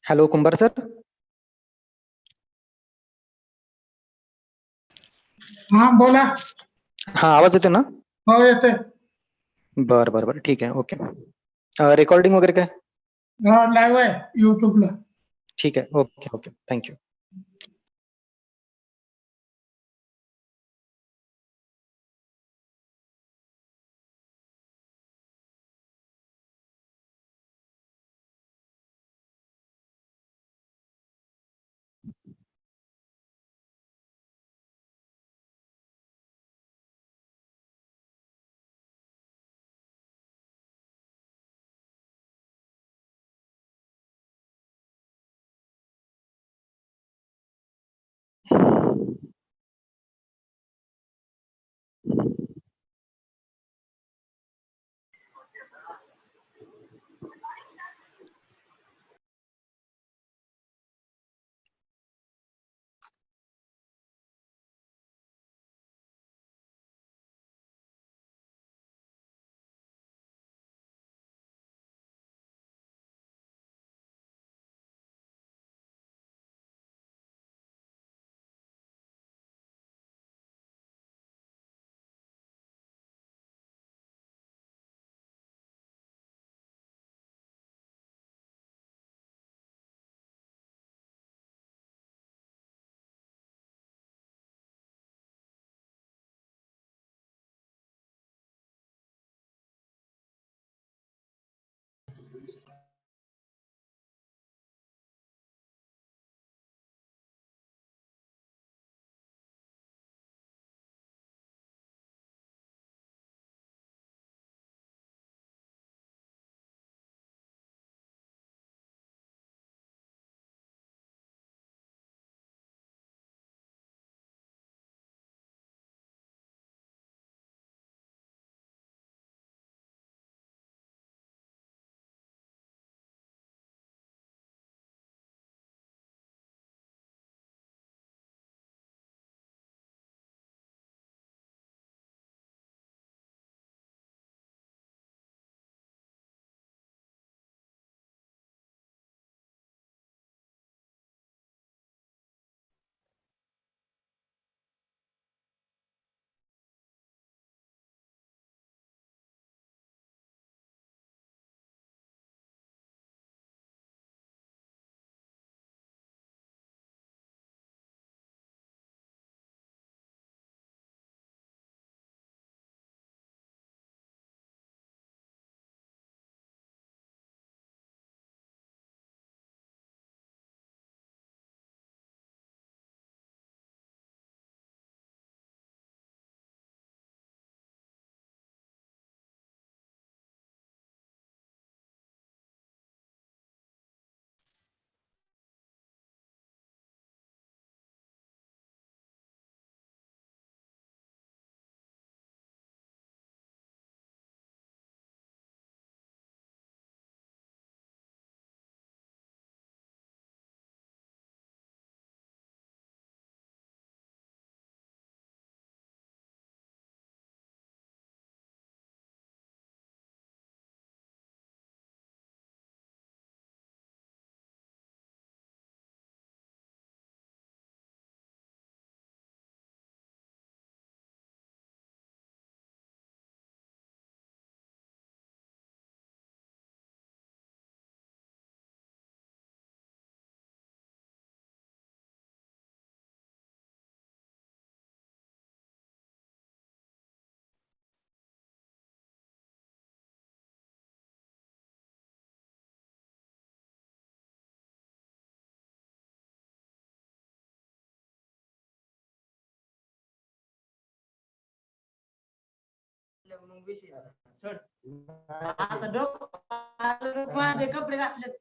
Hello कुंभार sir. हा बोला. हा आवाज येतो ना? हो येतोय. बर बर बर ठीक आहे. ओके. रेकॉर्डिंग वगैरे काय? लाईव्ह आहे युट्यूबला. ठीक आहे. Okay okay thank you. आता डोकं माझे कपडे घातले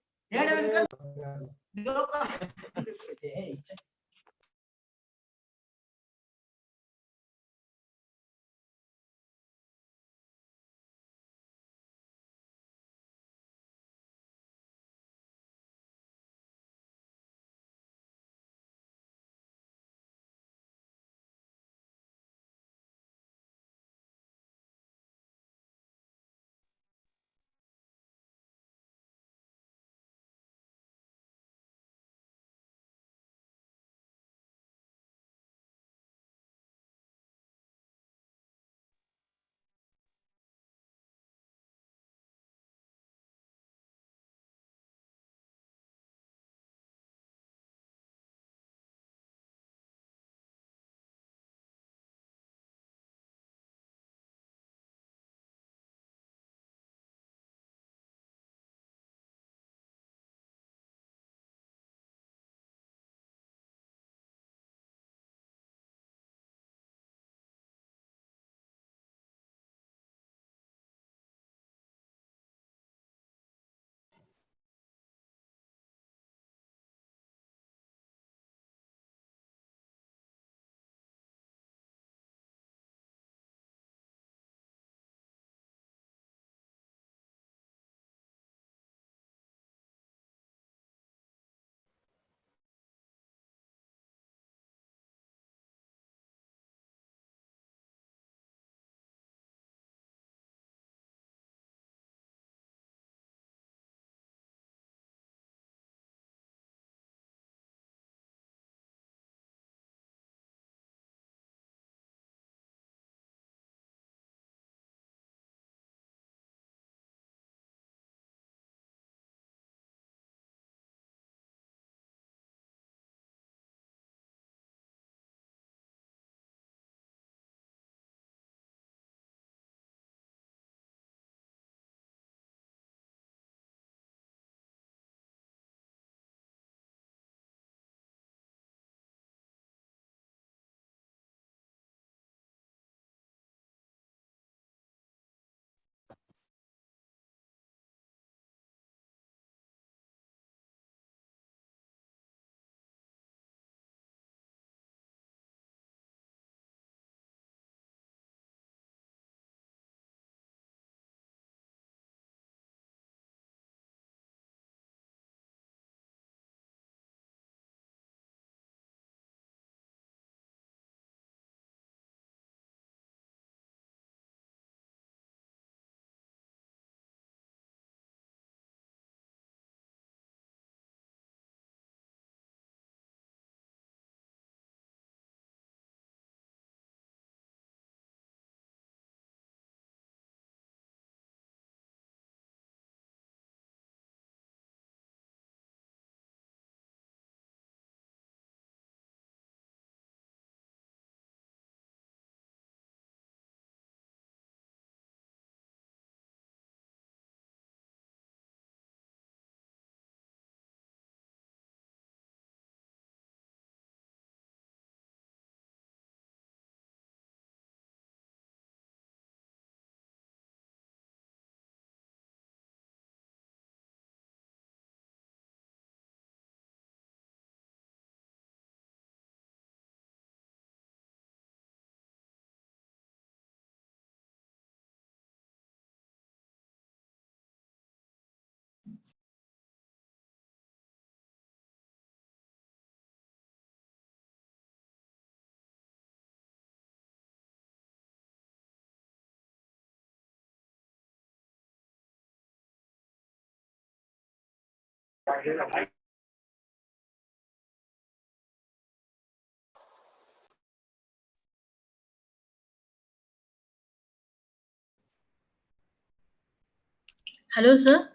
Hello, sir.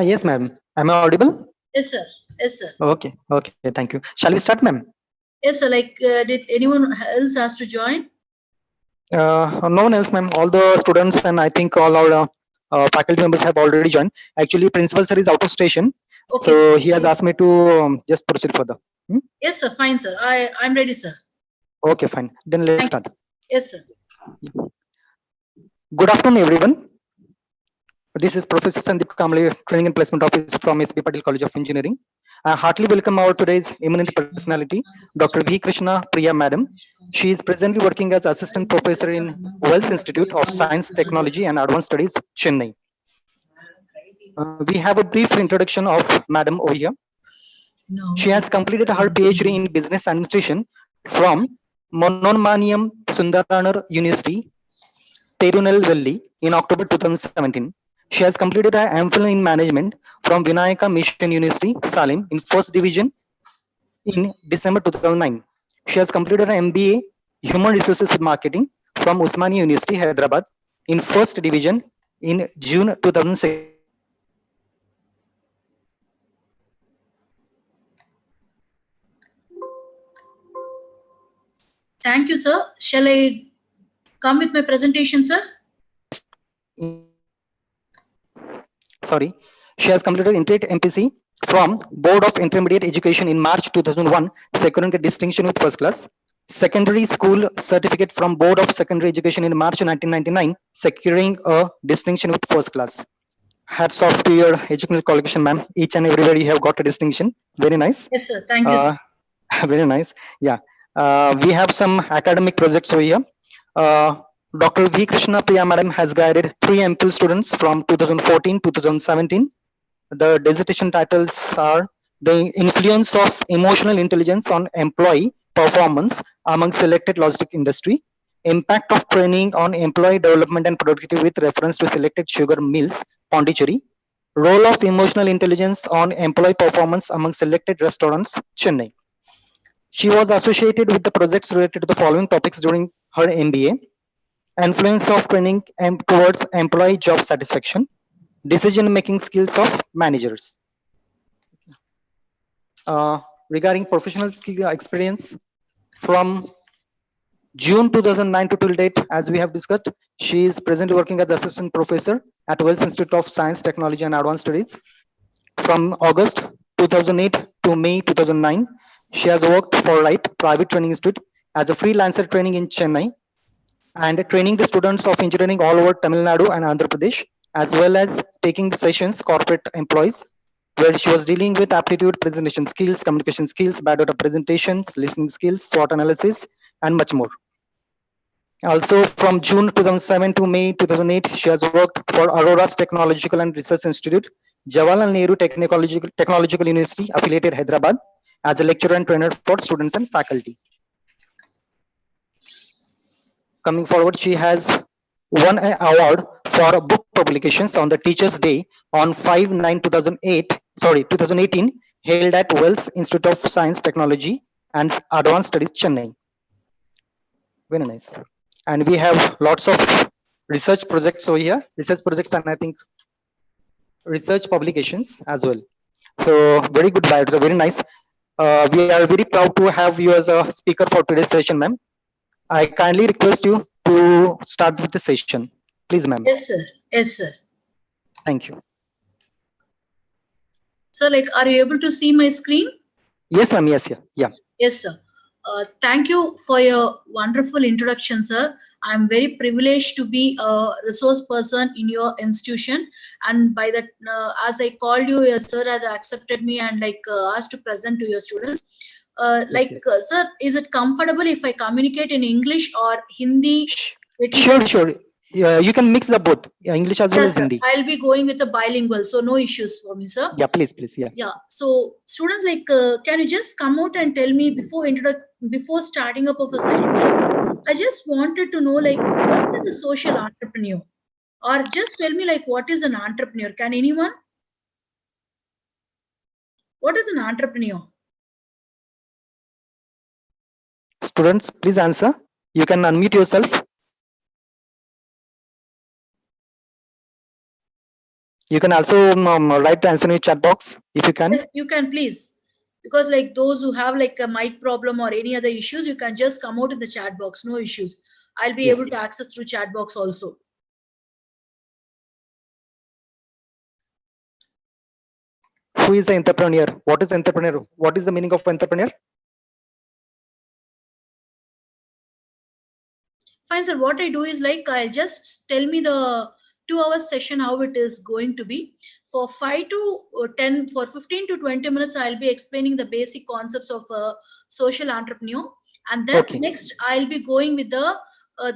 Yes, ma'am. Am I audible? Yes, sir. Yes, sir. Okay. Okay. Thank you. Shall we start, ma'am? Yes, sir. Like, did anyone else has to join? No one else, ma'am. All the students and I think all our faculty members have already joined. Actually, principal sir is out of station, Okay, so sir. he has asked me to just proceed further. Yes, sir. Fine, sir. I'm ready, sir. Okay, fine. Then let's Thank start. Yes, sir. Good afternoon, everyone. This is Professor Sandeep Kamble, Training and Placement Officer from SB Patil College of Engineering. I heartily welcome our today's eminent personality, Dr. V. Krishna Priya Madam. She is presently working as Assistant Professor in Vels Institute of Science, Technology and Advanced Studies, Chennai. We have a brief introduction of Madam over here. She has completed her PhD in Business Administration from Monomaniyam Sundaranar University, Tirunelveli in October 2017. She has completed her MPhil in Management from Vinayaka Mission University, Salem in First Division in December 2009. She has completed her MBA Human Resources with Marketing from Usmania University, Hyderabad in First Division in June 2006. Thank you, sir. Shall I come with my presentation, sir? Sorry. She has completed Intermediate MPC from Board of Intermediate Education in March 2001, securing a distinction with first class. Secondary School Certificate from Board of Secondary Education in March 1999, securing a distinction with first class. Hats off to your educational qualification, ma'am. Each and everywhere you have got a distinction. Very nice. Yes, sir. Thank you, sir. Very nice. Yeah. We have some academic projects over here. Dr. V. Krishna Priya Madam has guided 3 MPhil students from 2014 to 2017. The dissertation titles are The Influence of Emotional Intelligence on Employee Performance Among Selected Logistic Industry, Impact of Training on Employee Development and Productivity with reference to selected sugar mills, Pondicherry, Role of Emotional Intelligence on Employee Performance among Selected Restaurants, Chennai. She was associated with the projects related to the following topics during her MBA: influence of training and towards employee job satisfaction, decision-making skills of managers. Regarding professional skill experience, from June 2009 to till date, as we have discussed, she is presently working as assistant professor at Wels Institute of Science, Technology and Advanced Studies. From August 2008 to May 2009, she has worked for RIPE Private Training Institute as a freelancer training in Chennai and training the students of engineering all over Tamil Nadu and Andhra Pradesh, as well as taking sessions corporate employees, where she was dealing with aptitude, presentation skills, communication skills, biodata presentations, listening skills, SWOT analysis, and much more. Also, from June 2007 to May 2008, she has worked for Aurora's Technological and Research Institute, Jawaharlal Nehru Technological University, affiliated Hyderabad, as a lecturer and trainer for students and faculty. Coming forward, she has won an award for book publications on the Teachers' Day on 2018, held at Wels Institute of Science, Technology and Advanced Studies, Chennai. Very nice. And we have lots of research projects over here, research projects and I think research publications as well. So very good bio, very nice. We are very proud to have you as a speaker for today's session, ma'am. I kindly request you to start with the session. Please, ma'am. Yes, sir. Yes, sir. Thank you. So, like, are you able to see my screen? Yes, ma'am. Yes, yeah. Yes, sir. Thank you for your wonderful introduction, sir. I'm very privileged to be a resource person in your institution, and by that, as I called you, your sir has accepted me and asked to present to your students. Yes. Sir, is it comfortable if I communicate in English or Hindi? Sure. You can mix the both, English as well as Hindi. I'll be going with a bilingual, so no issues for me, sir. Yeah, please. Yeah. Yeah. So, students, can you just come out and tell me before starting up of a session? I just wanted to know, what is a social entrepreneur, or just tell me, what is an entrepreneur? Can anyone? What is an entrepreneur? Students, please answer. You can unmute yourself. You can also write the answer in your chat box if you can. Yes, you can, please. Because like those who have like a mic problem or any other issues, you can just come out in the chat box. No issues. I'll be Yes. able to access through chat box also. Who is the entrepreneur? What is entrepreneur? What is the meaning of entrepreneur? Fine, sir. What I do is like I'll just tell me the 2 hour session how it is going to be. For 5 to 10, for 15 to 20 minutes, I'll be explaining the basic concepts of a social entrepreneur, and then Okay. next I'll be going with the.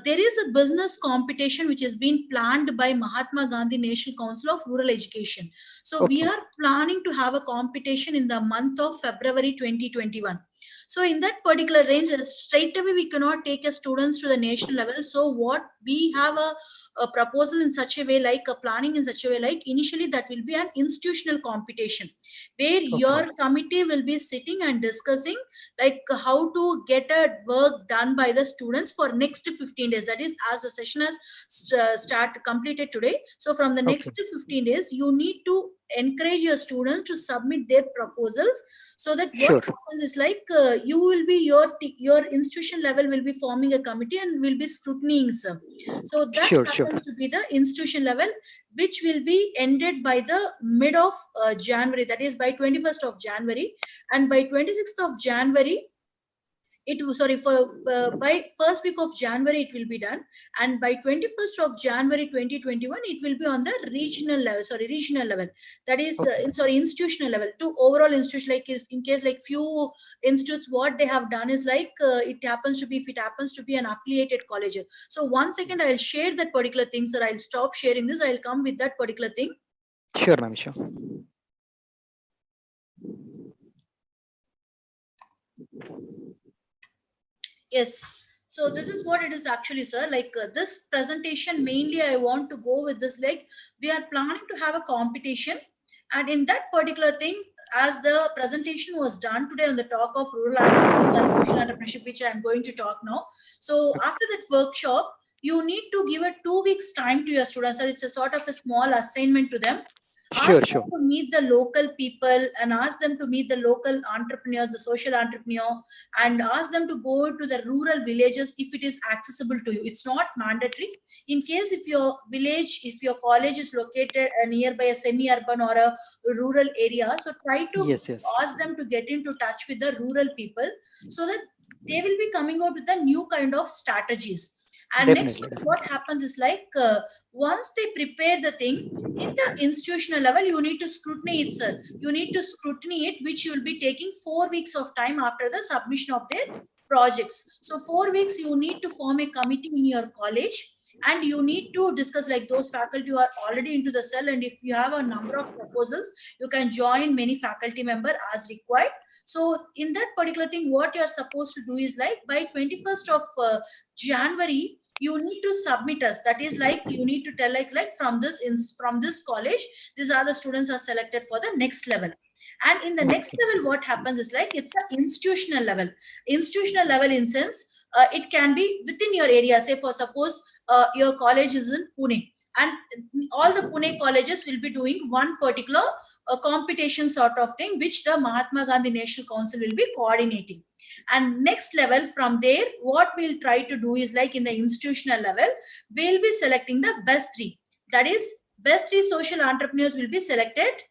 There is a business competition which has been planned by Mahatma Gandhi National Council of Rural Education. So we Okay. are planning to have a competition in the month of February 2021. So in that particular range, straight away we cannot take a students to the national level. So what we have a proposal in such a way, like a planning in such a way, like initially that will be an institutional competition where your committee will be sitting and discussing like how to get a work done by the students for next 15 days. That is, as the session has start completed today. So from the next 15 days, you need to encourage your students to submit their proposals, so that what Sure. happens is like you will be your institution level will be forming a committee and will be scrutinizing some. So that Sure. happens to be the institution level, which will be ended by the mid of January, that is by 21st of January, and by 26th of January it was sorry for by first week of January it will be done, and by 21st of January 2021 it will be on the regional level, that is institutional level to overall institution. Like if in case like few institutes, what they have done is like if it happens to be an affiliated college. So 1 second, I'll share that particular thing, sir. I'll stop sharing this, I'll come with that particular thing. Sure, ma'am. Sure. Yes. So this is what it is actually, sir. Like this presentation, mainly I want to go with this, like we are planning to have a competition, and in that particular thing, as the presentation was done today on the talk of rural entrepreneurship and social entrepreneurship, which I'm going to talk now. So after that workshop, you need to give a 2 weeks time to your students. So it's a sort of a small assignment to them. Sure. Ask them to meet the local people and ask them to meet the local entrepreneurs, the social entrepreneur, and ask them to go to the rural villages if it is accessible to you. It's not mandatory. In case if your village, if your college is located nearby a semi-urban or a rural area, so try to Yes. Yes. ask them to get into touch with the rural people, so that they will be coming out with a new kind of strategies. And next, what happens is like once they prepare the thing in the institutional level, you need to scrutiny it, sir. You need to scrutiny it, which you will be taking 4 weeks of time after the submission of their projects. So 4 weeks, you need to form a committee in your college, and you need to discuss, like those faculty who are already into the cell, and if you have a number of proposals, you can join many faculty member as required. So in that particular thing, what you're supposed to do is like by 21st of January, you need to submit us. That is like you need to tell like from this college, these are the students are selected for the next level. And in the next level, what happens is like it's an institutional level. Institutional level in sense, it can be within your area. Say for suppose your college is in Pune, and all the Pune colleges will be doing one particular competition sort of thing, which the Mahatma Gandhi National Council will be coordinating. And next level from there, what we'll try to do is like in the institutional level, we'll be selecting the best 3. That is, best 3 social entrepreneurs will be selected.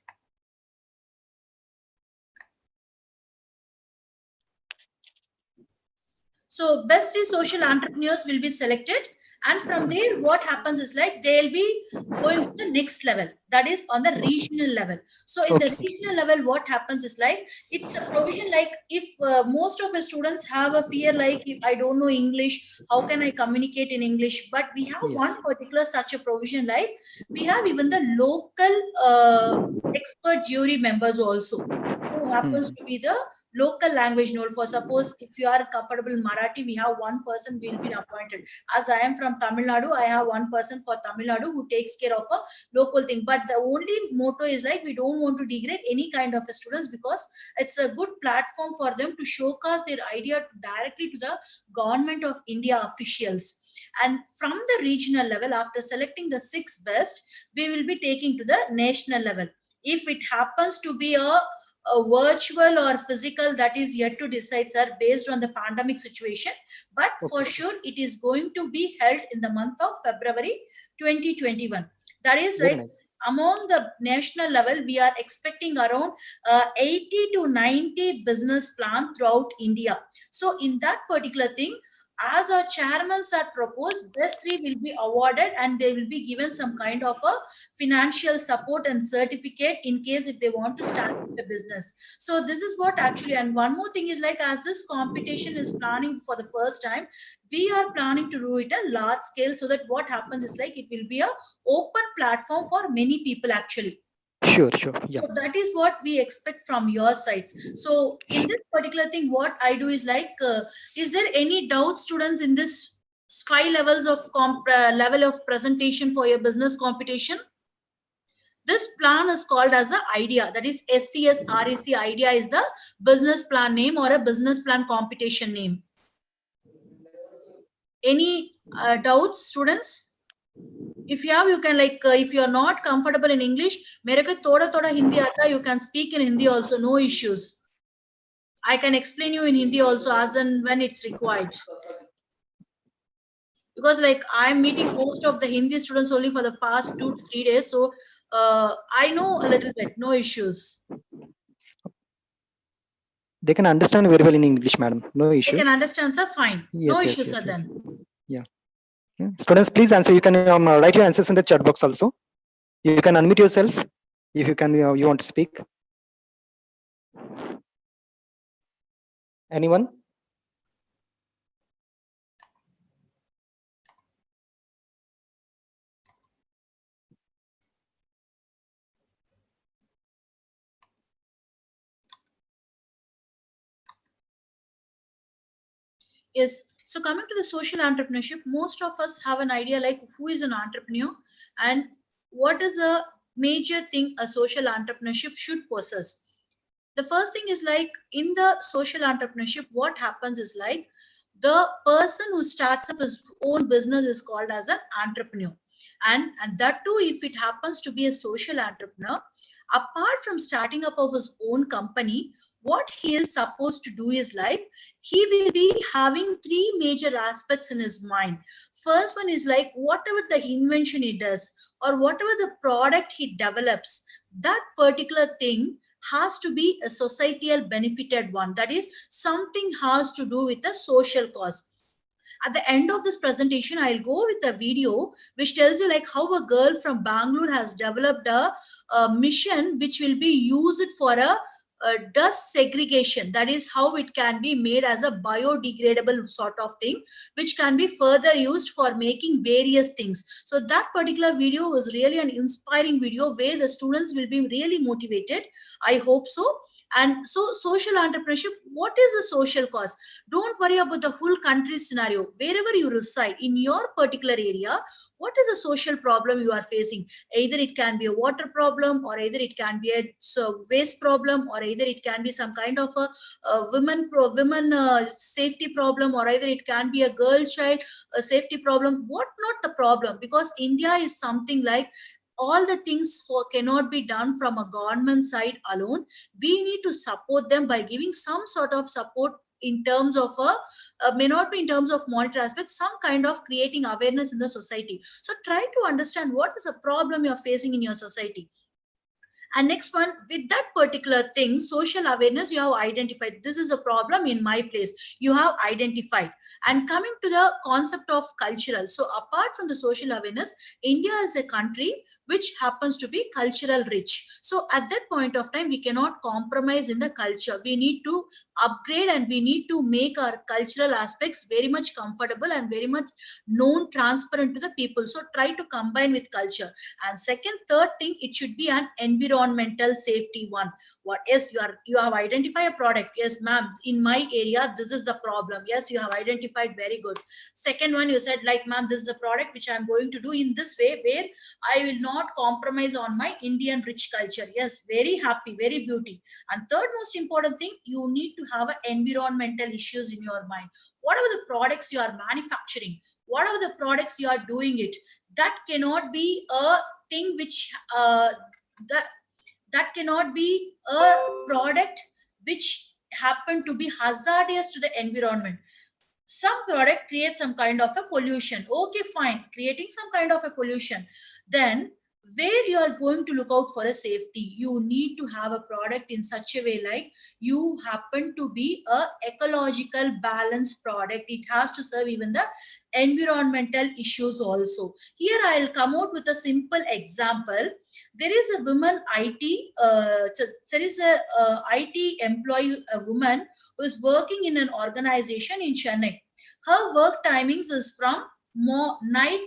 So best 3 social entrepreneurs will be selected. And from there, what happens is like they'll be going to the next level, that is on the regional level. So in the regional level, what happens is like it's a provision, like if most of the students have a fear, like if I don't know English, how can I communicate in English? But we have one particular such a provision, like we have even the local expert jury members also, who happens to be the local language know. For suppose if you are comfortable in Marathi, we have one person will be appointed. As I am from Tamil Nadu, I have one person for Tamil Nadu who takes care of a local thing. But the only motto is like, we don't want to degrade any kind of a students, because it's a good platform for them to showcase their idea directly to the government of India officials. And from the regional level, after selecting the 6 best, we will be taking to the national level. If it happens to be a virtual or physical, that is yet to decide, sir, based on the pandemic situation. But for sure, it is going to be held in the month of February 2021. That is Very like nice. among the national level, we are expecting around 80 to 90 business plan throughout India. So in that particular thing, as our chairmen are proposed, best 3 will be awarded, and they will be given some kind of a financial support and certificate in case if they want to start a business. So this is what actually, and one more thing is like, as this competition is planning for the first time, we are planning to do it a large scale, so that what happens is like, it will be a open platform for many people actually. Sure. Yeah. So that is what we expect from your sides. So in this particular thing, what I do is like, is there any doubt, students, in this 5 levels of level of presentation for your business competition? This plan is called as a idea. That is SCSREC. Idea is the business plan name or a business plan competition name. Any doubts, students? If you have, you can like, if you are not comfortable in English, mere ko thoda Hindi aata, you can speak in Hindi also, no issues. I can explain you in Hindi also as and when it's required. Because like, I'm meeting most of the Hindi students only for the past 2 to 3 days. So I know a little bit, no issues. They can understand very well in English, madam. No issues. They can understand, sir, fine. Yes, No yes, issues, yes, sir, yes. then. Yeah. Students, please answer. You can write your answers in the chat box also. You can unmute yourself if you can. You want to speak. Anyone? Yes. So coming to the social entrepreneurship, most of us have an idea like, who is an entrepreneur and what is a major thing a social entrepreneurship should possess. The first thing is like, in the social entrepreneurship, what happens is like, the person who starts up his own business is called as an entrepreneur. And that too, if it happens to be a social entrepreneur, apart from starting up of his own company, what he is supposed to do is like, he will be having 3 major aspects in his mind. First one is like, whatever the invention he does or whatever the product he develops, that particular thing has to be a societal benefited one. That is, something has to do with a social cause. At the end of this presentation, I'll go with a video which tells you like how a girl from Bangalore has developed a mission which will be used for a dust segregation. That is how it can be made as a biodegradable sort of thing, which can be further used for making various things. So that particular video was really an inspiring video where the students will be really motivated. I hope so. And so social entrepreneurship, what is the social cause? Don't worry about the full country scenario. Wherever you reside in your particular area, what is a social problem you are facing? Either it can be a water problem, or either it can be a waste problem, or either it can be some kind of a women safety problem, or either it can be a girl child safety problem. What not the problem? Because India is something like, all the things cannot be done from a government side alone. We need to support them by giving some sort of support in terms of may not be in terms of monetary aspects, some kind of creating awareness in the society. So try to understand what is the problem you're facing in your society. And next one, with that particular thing, social awareness, you have identified, this is a problem in my place, you have identified. And coming to the concept of cultural. So apart from the social awareness, India is a country which happens to be cultural rich. So at that point of time, we cannot compromise in the culture. We need to upgrade, and we need to make our cultural aspects very much comfortable and very much known, transparent to the people. So try to combine with culture. And second, third thing, it should be an environmental safety one. What is you have identified a product. Yes, ma'am, in my area this is the problem. Yes, you have identified, very good. Second one, you said like, ma'am, this is a product which I'm going to do in this way where I will not compromise on my Indian rich culture. Yes, very happy, very beauty. And third most important thing, you need to have environmental issues in your mind. Whatever the products you are manufacturing, whatever the products you are doing it, that cannot be a thing which that cannot be a product which happen to be hazardous to the environment. Some product creates some kind of a pollution. Okay, fine, creating some kind of a pollution. Then where you are going to look out for a safety, you need to have a product in such a way like you happen to be a ecological balanced product. It has to serve even the environmental issues also. Here I'll come out with a simple example. There is a woman IT, there is a IT employee, a woman who is working in an organization in Chennai. Her work timings is from night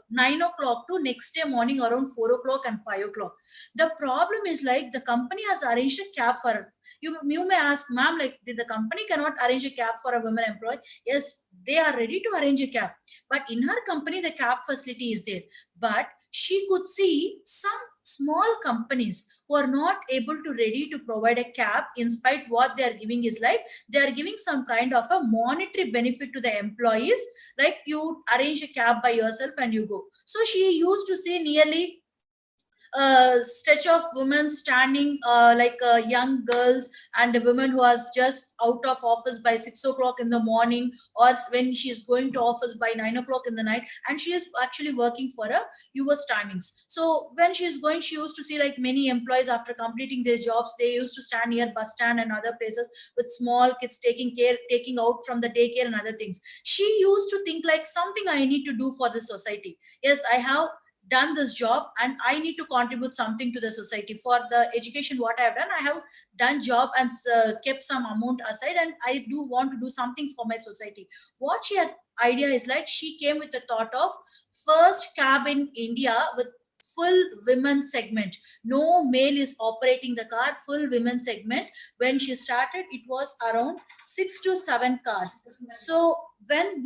9 o'clock to next day morning around 4 o'clock and 5 o'clock. The problem is like the company has arranged a cab for her. You may ask, ma'am, like, did the company cannot arrange a cab for a woman employee? Yes, they are ready to arrange a cab. But in her company, the cab facility is there. But she could see some small companies who are not able to ready to provide a cab. In spite what they are giving is like they are giving some kind of a monetary benefit to the employees, like you arrange a cab by yourself and you go. So she used to say nearly stretch of women standing like young girls and a woman who was just out of office by 6 o'clock in the morning, or when she is going to office by 9 o'clock in the night, and she is actually working for a US timings. So when she is going, she used to see like many employees after completing their jobs, they used to stand near bus stand and other places with small kids taking out from the daycare and other things. She used to think like something I need to do for the society. Yes, I have done this job and I need to contribute something to the society. For the education what I have done, I have done job and kept some amount aside, and I do want to do something for my society. What she had idea is like she came with the thought of first cab in India with full women segment. No male is operating the car, full women segment. When she started, it was around 6 to 7 cars. So when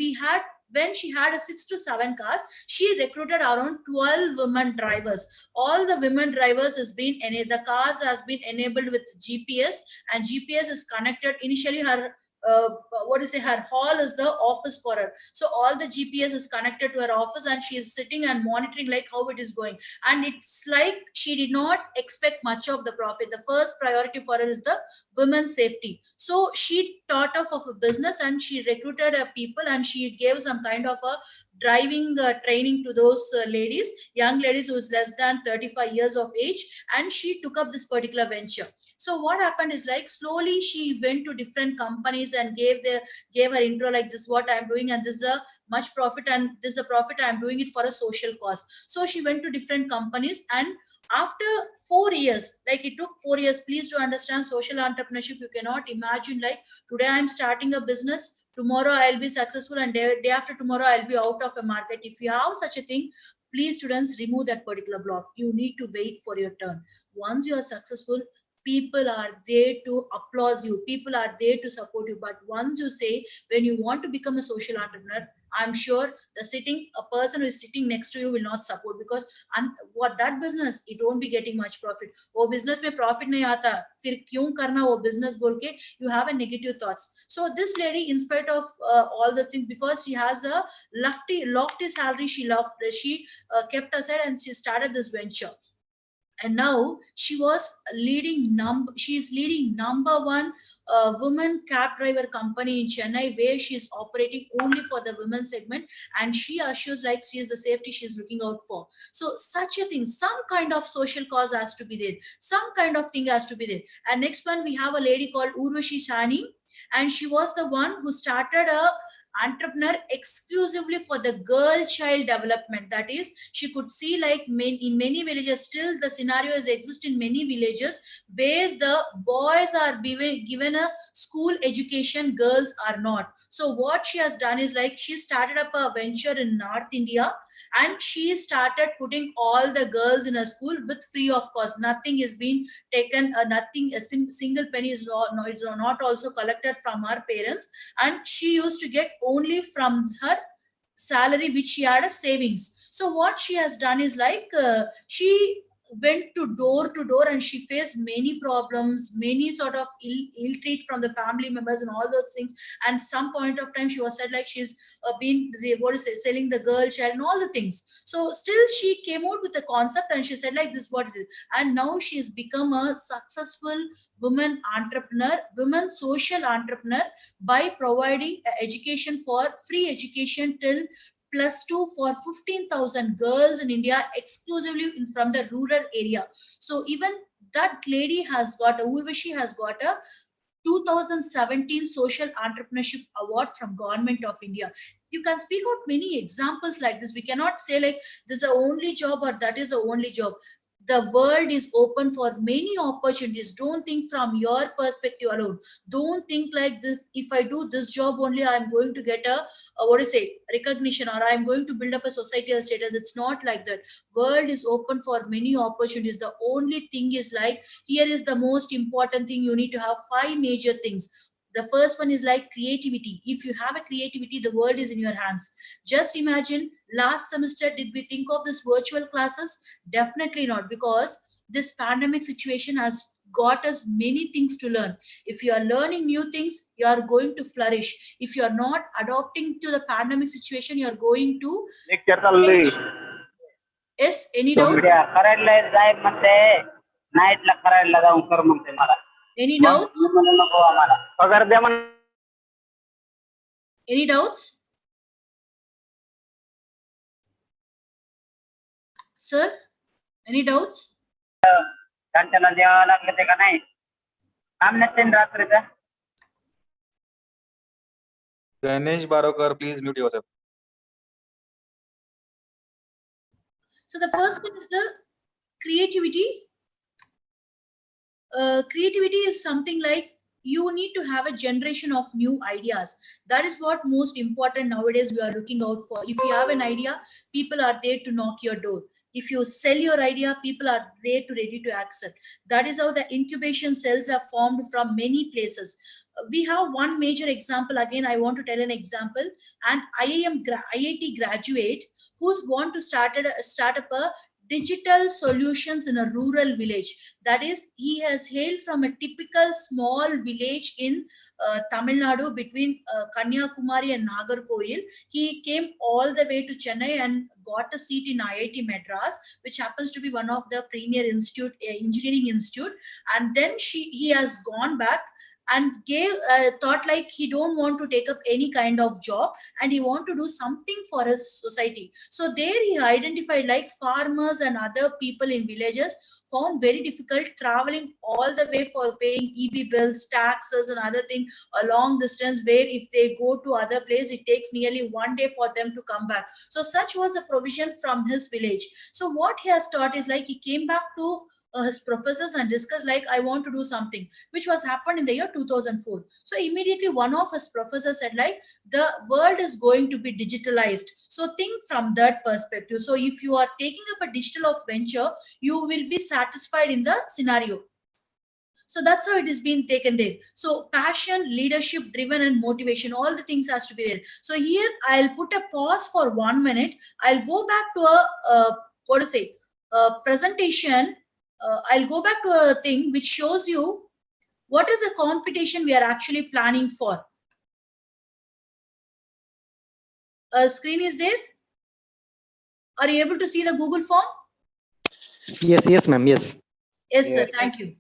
she had a 6 to 7 cars, she recruited around 12 women drivers. All the women drivers has been, the cars has been enabled with GPS, and GPS is connected. Initially her her hall is the office for her, so all the GPS is connected to her office, and she is sitting and monitoring like how it is going. And it's like she did not expect much of the profit. The first priority for her is the women's safety. So she thought of a business, and she recruited people, and she gave some kind of a driving training to those ladies, young ladies who is less than 35 years of age, and she took up this particular venture. So what happened is like slowly she went to different companies and gave her intro like this what I'm doing, and this is a much profit, and this is a profit, I'm doing it for a social cause. So she went to different companies, and after 4 years, like it took 4 years, please to understand social entrepreneurship, you cannot imagine like today I'm starting a business, tomorrow I'll be successful, and day after tomorrow I'll be out of a market. If you have such a thing, please students, remove that particular block. You need to wait for your turn. Once you are successful, people are there to applaud you, people are there to support you. But once you say, when you want to become a social entrepreneur, I'm sure a person who is sitting next to you will not support, because what that business, it won't be getting much profit. वो business में profit नहीं आता, फिर क्यों करना वो business बोल के, you have a negative thoughts. So this lady, in spite of all the things, because she has a lofty salary, she kept aside and she started this venture. And now she is leading number one woman cab driver company in Chennai, where she is operating only for the women segment, and she assures like she is the safety she is looking out for. So such a thing, some kind of social cause has to be there, some kind of thing has to be there. And next one, we have a lady called Urvashi Sani, and she was the one who started a entrepreneur exclusively for the girl child development. That is, she could see like in many villages, still the scenario is exist in many villages where the boys are given a school education, girls are not. So what she has done is like she started up a venture in North India, and she started putting all the girls in a school with free of cost. Nothing is being taken, nothing, a single penny is not also collected from her parents, and she used to get only from her salary which she had a savings. So what she has done is like she went to door and she faced many problems, many sort of ill treat from the family members and all those things. And some point of time she was said like she's been selling the girl child and all the things. So still she came out with a concept and she said like this what it is, and now she has become a successful woman entrepreneur, women social entrepreneur, by providing education for free education till +2 for 15,000 girls in India, exclusively from the rural area. So even that lady has got Urvashi has got a 2017 Social Entrepreneurship Award from Government of India. You can speak out many examples like this. We cannot say like this is the only job or that is the only job. The world is open for many opportunities. Don't think from your perspective alone. Don't think like this, if I do this job only, I'm going to get a recognition, or I'm going to build up a societal status. It's not like that. World is open for many opportunities. The only thing is like, here is the most important thing. You need to have 5 major things. The first one is like creativity. If you have a creativity, the world is in your hands. Just imagine, last semester, did we think of this virtual classes? Definitely not, because this pandemic situation has got us many things to learn. If you are learning new things, you are going to flourish. If you are not adopting to the pandemic situation, you are going to... Yes, any doubt? Any doubts? Any doubts? Sir, any doubts? Ganesh Barokar, please mute yourself. So the first one is the creativity. Creativity is something like you need to have a generation of new ideas. That is what most important nowadays we are looking out for. If you have an idea, people are there to knock your door. If you sell your idea, people are there to ready to accept. That is how the incubation cells are formed from many places. We have one major example. Again, I want to tell an example. An IIT graduate who's want to start up a digital solutions in a rural village. That is, he has hailed from a typical small village in Tamil Nadu between Kanyakumari and Nagarkoil. He came all the way to Chennai and got a seat in IIT Madras, which happens to be one of the premier engineering institute. And then he has gone back and thought like he don't want to take up any kind of job and he want to do something for his society. So there he identified like farmers and other people in villages found very difficult traveling all the way for paying EB bills, taxes and other thing a long distance, where if they go to other place, it takes nearly 1 day for them to come back. So such was a provision from his village. So what he has taught is like he came back to his professors and discussed like I want to do something, which was happened in the year 2004. So immediately one of his professors said like the world is going to be digitalized. So think from that perspective. So if you are taking up a digital of venture, you will be satisfied in the scenario. So that's how it is being taken there. So passion, leadership, driven and motivation, all the things has to be there. So here I'll put a pause for 1 minute. I'll go back to a presentation. I'll go back to a thing which shows you what is a competition we are actually planning for. A screen is there. Are you able to see the Google form? Yes, ma'am. Yes. Yes, sir. Thank you.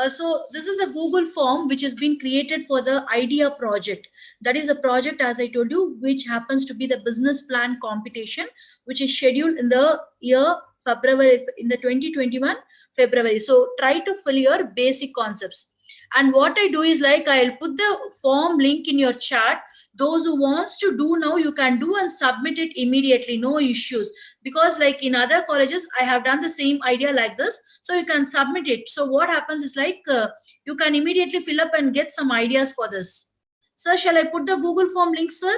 So this is a Google form which has been created for the idea project. That is a project, as I told you, which happens to be the business plan competition, which is scheduled in the year February, in the 2021 February. So try to fill your basic concepts. And what I do is like, I'll put the form link in your chat. Those who wants to do now, you can do and submit it immediately, no issues. Because like in other colleges, I have done the same idea like this. So you can submit it. So what happens is like, you can immediately fill up and get some ideas for this. Sir, shall I put the Google form link, sir?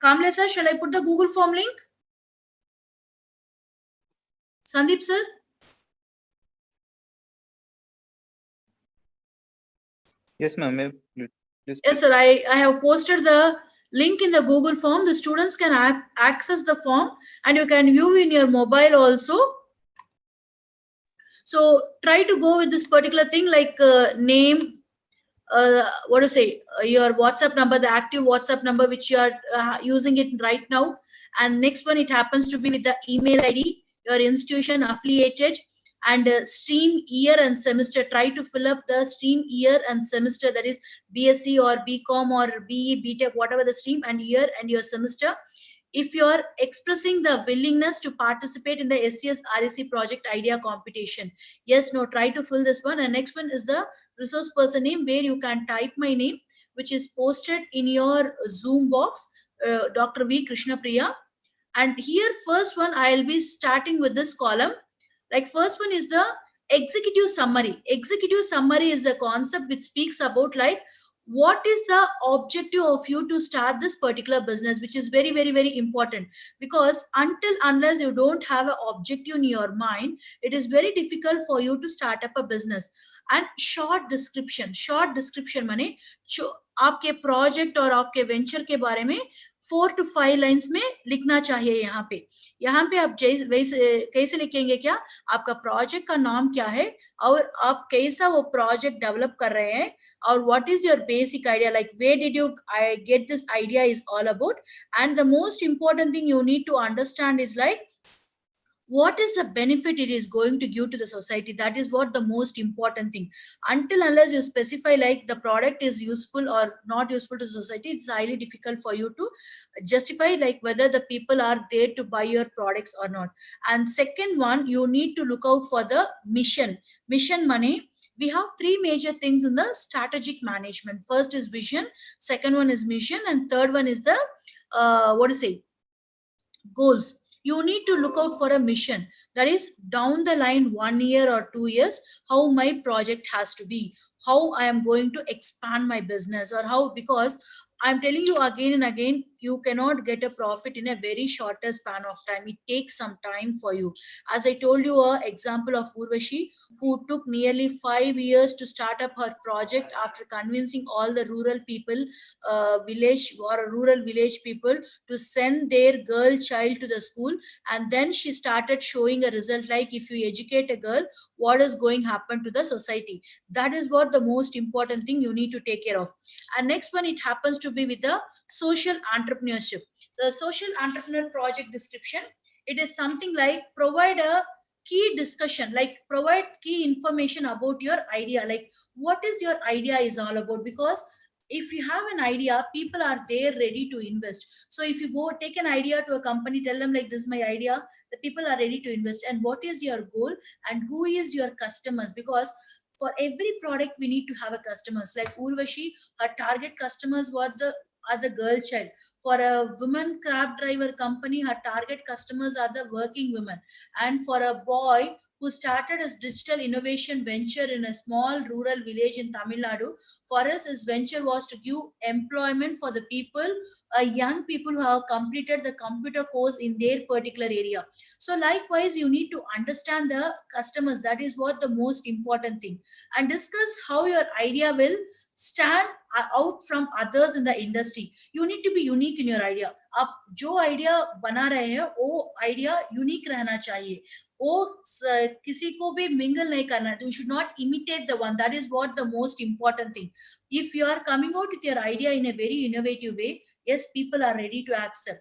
Kamle sir, shall I put the Google form link? Sandeep sir? Yes, ma'am. Yes, sir. I have posted the link in the Google form. The students can access the form and you can view in your mobile also. So try to go with this particular thing like name, what to say, your WhatsApp number, the active WhatsApp number which you are using it right now. And next one, it happens to be with the email ID, your institution affiliated, and stream year and semester. Try to fill up the stream year and semester, that is BSc or BCom or BE, BTech, whatever the stream, and year and your semester. If you are expressing the willingness to participate in the SCS RSC project idea competition, yes, no, try to fill this one. And next one is the resource person name, where you can type my name, which is posted in your Zoom box, Dr. V. Krishna Priya. And here, first one, I'll be starting with this column. Like first one is the executive summary. Executive summary is a concept which speaks about like, what is the objective of you to start this particular business, which is very, very, very important. Because unless you don't have an objective in your mind, it is very difficult for you to start up a business. And short description माने आपके project और आपके venture के बारे में 4 to 5 lines में लिखना चाहिए। यहाँ पे आप कैसे लिखेंगे, क्या आपका प्रोजेक्ट का नाम क्या है और आप कैसा वो प्रोजेक्ट डेवलप कर रहे हैं, और what is your basic idea, like where did you get this idea is all about. And the most important thing you need to understand is like, what is the benefit it is going to give to the society. That is what the most important thing. Until unless you specify like the product is useful or not useful to society, it's highly difficult for you to justify like whether the people are there to buy your products or not. And second one, you need to look out for the mission money. We have 3 major things in the strategic management. First is vision, second one is mission, and third one is the goals. You need to look out for a mission, that is down the line 1 year or 2 years, how my project has to be, how I am going to expand my business, or how, because I'm telling you again and again, you cannot get a profit in a very shorter span of time. It takes some time for you. As I told you, an example of Urvashi, who took nearly 5 years to start up her project after convincing all the rural people, rural village people to send their girl child to the school. And then she started showing a result like, if you educate a girl, what is going to happen to the society. That is what the most important thing you need to take care of. And next one, it happens to be with the social entrepreneurship. The social entrepreneur project description, it is something like provide a key discussion, like provide key information about your idea, like what is your idea is all about. Because if you have an idea, people are there ready to invest. So if you go take an idea to a company, tell them like, this is my idea, the people are ready to invest. And what is your goal and who is your customers? Because for every product we need to have a customers. Like Urvashi, her target customers were the girl child. For a woman cab driver company, her target customers are the working women. And for a boy who started his digital innovation venture in a small rural village in Tamil Nadu, for us his venture was to give employment for the people, young people who have completed the computer course in their particular area. So likewise, you need to understand the customers. That is what the most important thing. And discuss how your idea will stand out from others in the industry. You need to be unique in your idea. आप जो idea बना रहे हैं, वो idea unique रहना चाहिए. वो किसी को भी mingle नहीं करना. You should not imitate the one. That is what the most important thing. If you are coming out with your idea in a very innovative way, yes, people are ready to accept.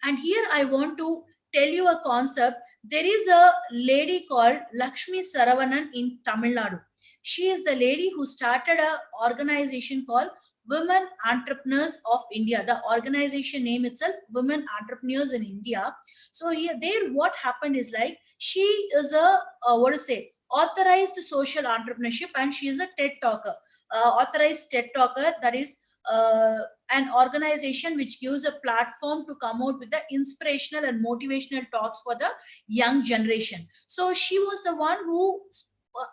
And here I want to tell you a concept. There is a lady called Lakshmi Saravanan in Tamil Nadu. She is the lady who started an organization called Women Entrepreneurs of India. The organization name itself, Women Entrepreneurs in India. So here, there, what happened is like she is a what to say, authorized social entrepreneurship, and she is a TED talker, authorized TED talker. That is uh, an organization which gives a platform to come out with the inspirational and motivational talks for the young generation. So she was the one who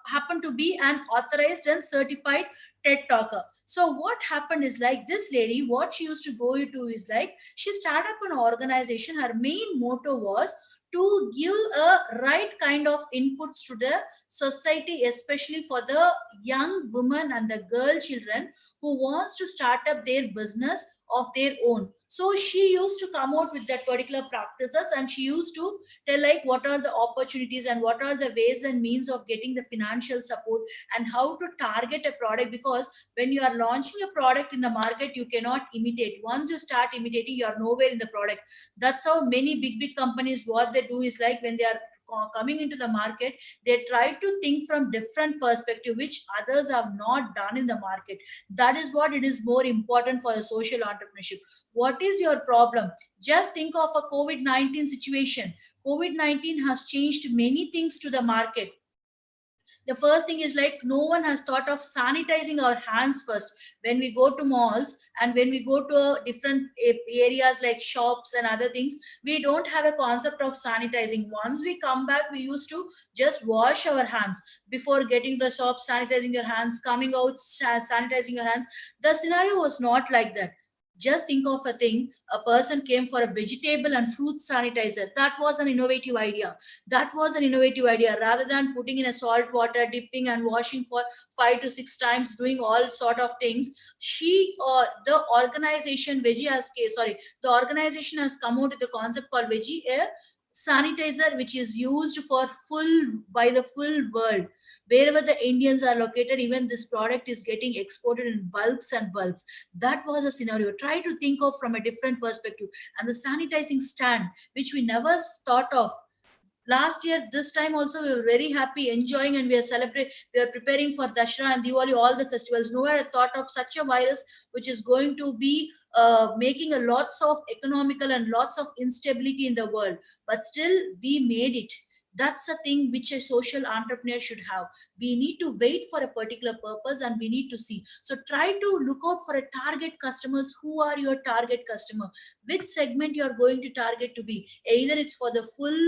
happened to be an authorized and certified TED talker. So what happened is like this lady, what she used to go to is like she started up an organization. Her main motto was to give a right kind of inputs to the society, especially for the young women and the girl children who wants to start up their business of their own. So she used to come out with that particular practices, and she used to tell like what are the opportunities and what are the ways and means of getting the financial support and how to target a product. Because when you are launching a product in the market, you cannot imitate. Once you start imitating, you are nowhere in the product. That's how many big companies, what they do is like when they are coming into the market, they try to think from different perspective which others have not done in the market. That is what it is more important for the social entrepreneurship. What is your problem? Just think of a COVID-19 situation. COVID-19 has changed many things to the market. The first thing is like no one has thought of sanitizing our hands first when we go to malls and when we go to different areas like shops and other things. We don't have a concept of sanitizing. Once we come back, we used to just wash our hands before getting the shop, sanitizing your hands, coming out, sanitizing your hands. The scenario was not like that. Just think of a thing, a person came for a vegetable and fruit sanitizer. That was an innovative idea. That was an innovative idea. Rather than putting in a salt water, dipping and washing for 5 to 6 times, doing all sort of things, the organization veggie has sorry the organization has come out with a concept called veggie a sanitizer, which is used for full by the full world. Wherever the Indians are located, even this product is getting exported in bulks and bulks. That was a scenario. Try to think of from a different perspective. And the sanitizing stand, which we never thought of. Last year, this time also, we were very happy, enjoying, and we are celebrating. We are preparing for Dashra and Diwali, all the festivals. Nowhere I thought of such a virus which is going to be making a lots of economical and lots of instability in the world. But still, we made it. That's a thing which a social entrepreneur should have. We need to wait for a particular purpose and we need to see. So try to look out for a target customers. Who are your target customer? Which segment you are going to target to be? Either it's for the full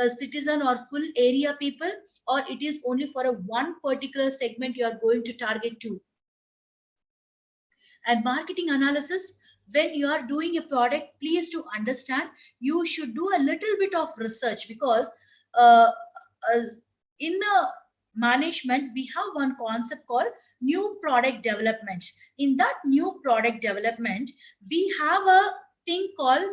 citizen or full area people, or it is only for a one particular segment you are going to target to. And marketing analysis, when you are doing a product, please to understand you should do a little bit of research, because uh, in a management we have one concept called new product development. In that new product development, we have a thing called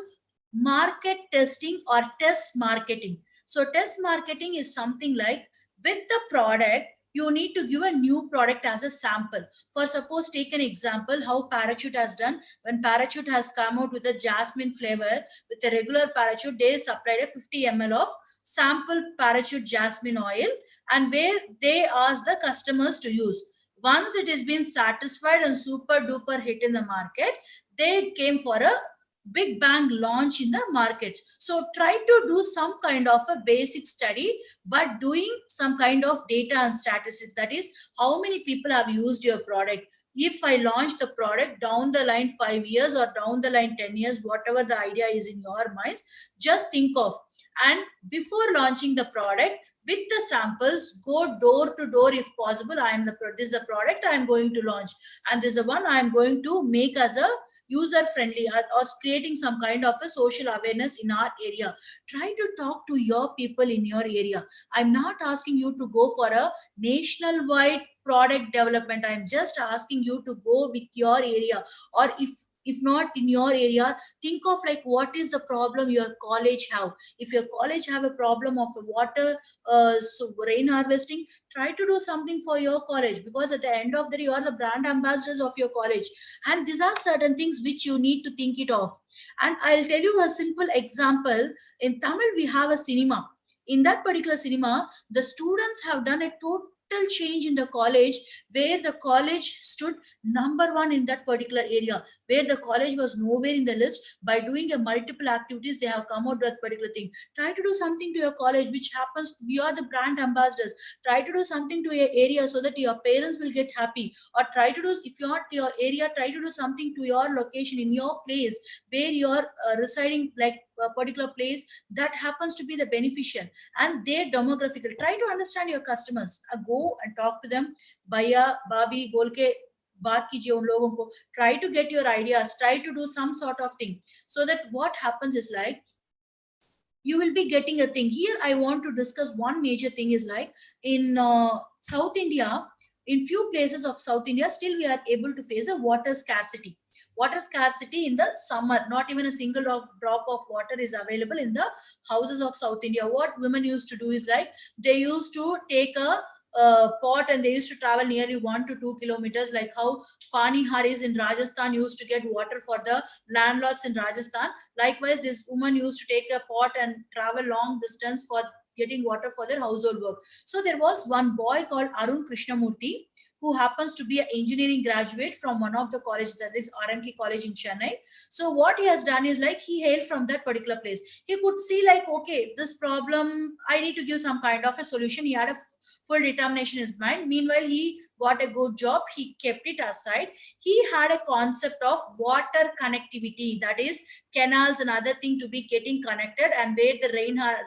market testing or test marketing. So test marketing is something like, with the product, you need to give a new product as a sample. For suppose, take an example how Parachute has done. When Parachute has come out with a jasmine flavor with a regular Parachute, they supplied a 50 ml of sample Parachute jasmine oil, and where they asked the customers to use. Once it has been satisfied and super duper hit in the market, they came for a big bang launch in the market. So try to do some kind of a basic study, but doing some kind of data and statistics. That is, how many people have used your product. If I launch the product down the line 5 years or down the line 10 years, whatever the idea is in your minds, just think of. And before launching the product, with the samples, go door to door if possible. This is the product I am going to launch, and this is the one I am going to make as a user friendly, or creating some kind of a social awareness in our area. Try to talk to your people in your area. I'm not asking you to go for a national wide product development. I'm just asking you to go with your area, or if not in your area, think of like what is the problem your college have. If your college have a problem of water, so rain harvesting, try to do something for your college, because at the end of the day, you are the brand ambassadors of your college. And these are certain things which you need to think it of. And I'll tell you a simple example. In Tamil, we have a cinema. In that particular cinema, the students have done a total change in the college, where the college stood number one in that particular area, where the college was nowhere in the list. By doing a multiple activities, they have come out with that particular thing. Try to do something to your college, which happens, we are the brand ambassadors. Try to do something to your area so that your parents will get happy. Or try to do, if you're not your area, try to do something to your location, in your place where you're residing, like a particular place that happens to be the beneficial and their demographical. Try to understand your customers. Go and talk to them. Bhaiya, Babi, bolke बात कीजिए उन लोगों को. Try to get your ideas, try to do some sort of thing, so that what happens is like you will be getting a thing. Here I want to discuss one major thing is like in South India, in few places of South India, still we are able to face a water scarcity. Water scarcity in the summer, not even a single drop of water is available in the houses of South India. What women used to do is like they used to take a pot and they used to travel nearly 1 to 2 kilometers, like how Pani Haris in Rajasthan used to get water for the landlords in Rajasthan. Likewise, this woman used to take a pot and travel long distance for getting water for their household work. So there was one boy called Arun Krishnamurthy, who happens to be an engineering graduate from one of the college, that is RMK college in Chennai. So what he has done is like he hailed from that particular place. He could see like, okay, this problem, I need to give some kind of a solution. He had a full determination in his mind. Meanwhile, he got a good job. He kept it aside. He had a concept of water connectivity, that is canals and other thing to be getting connected, and where the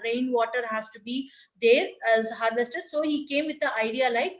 rainwater has to be there as harvested. So he came with the idea like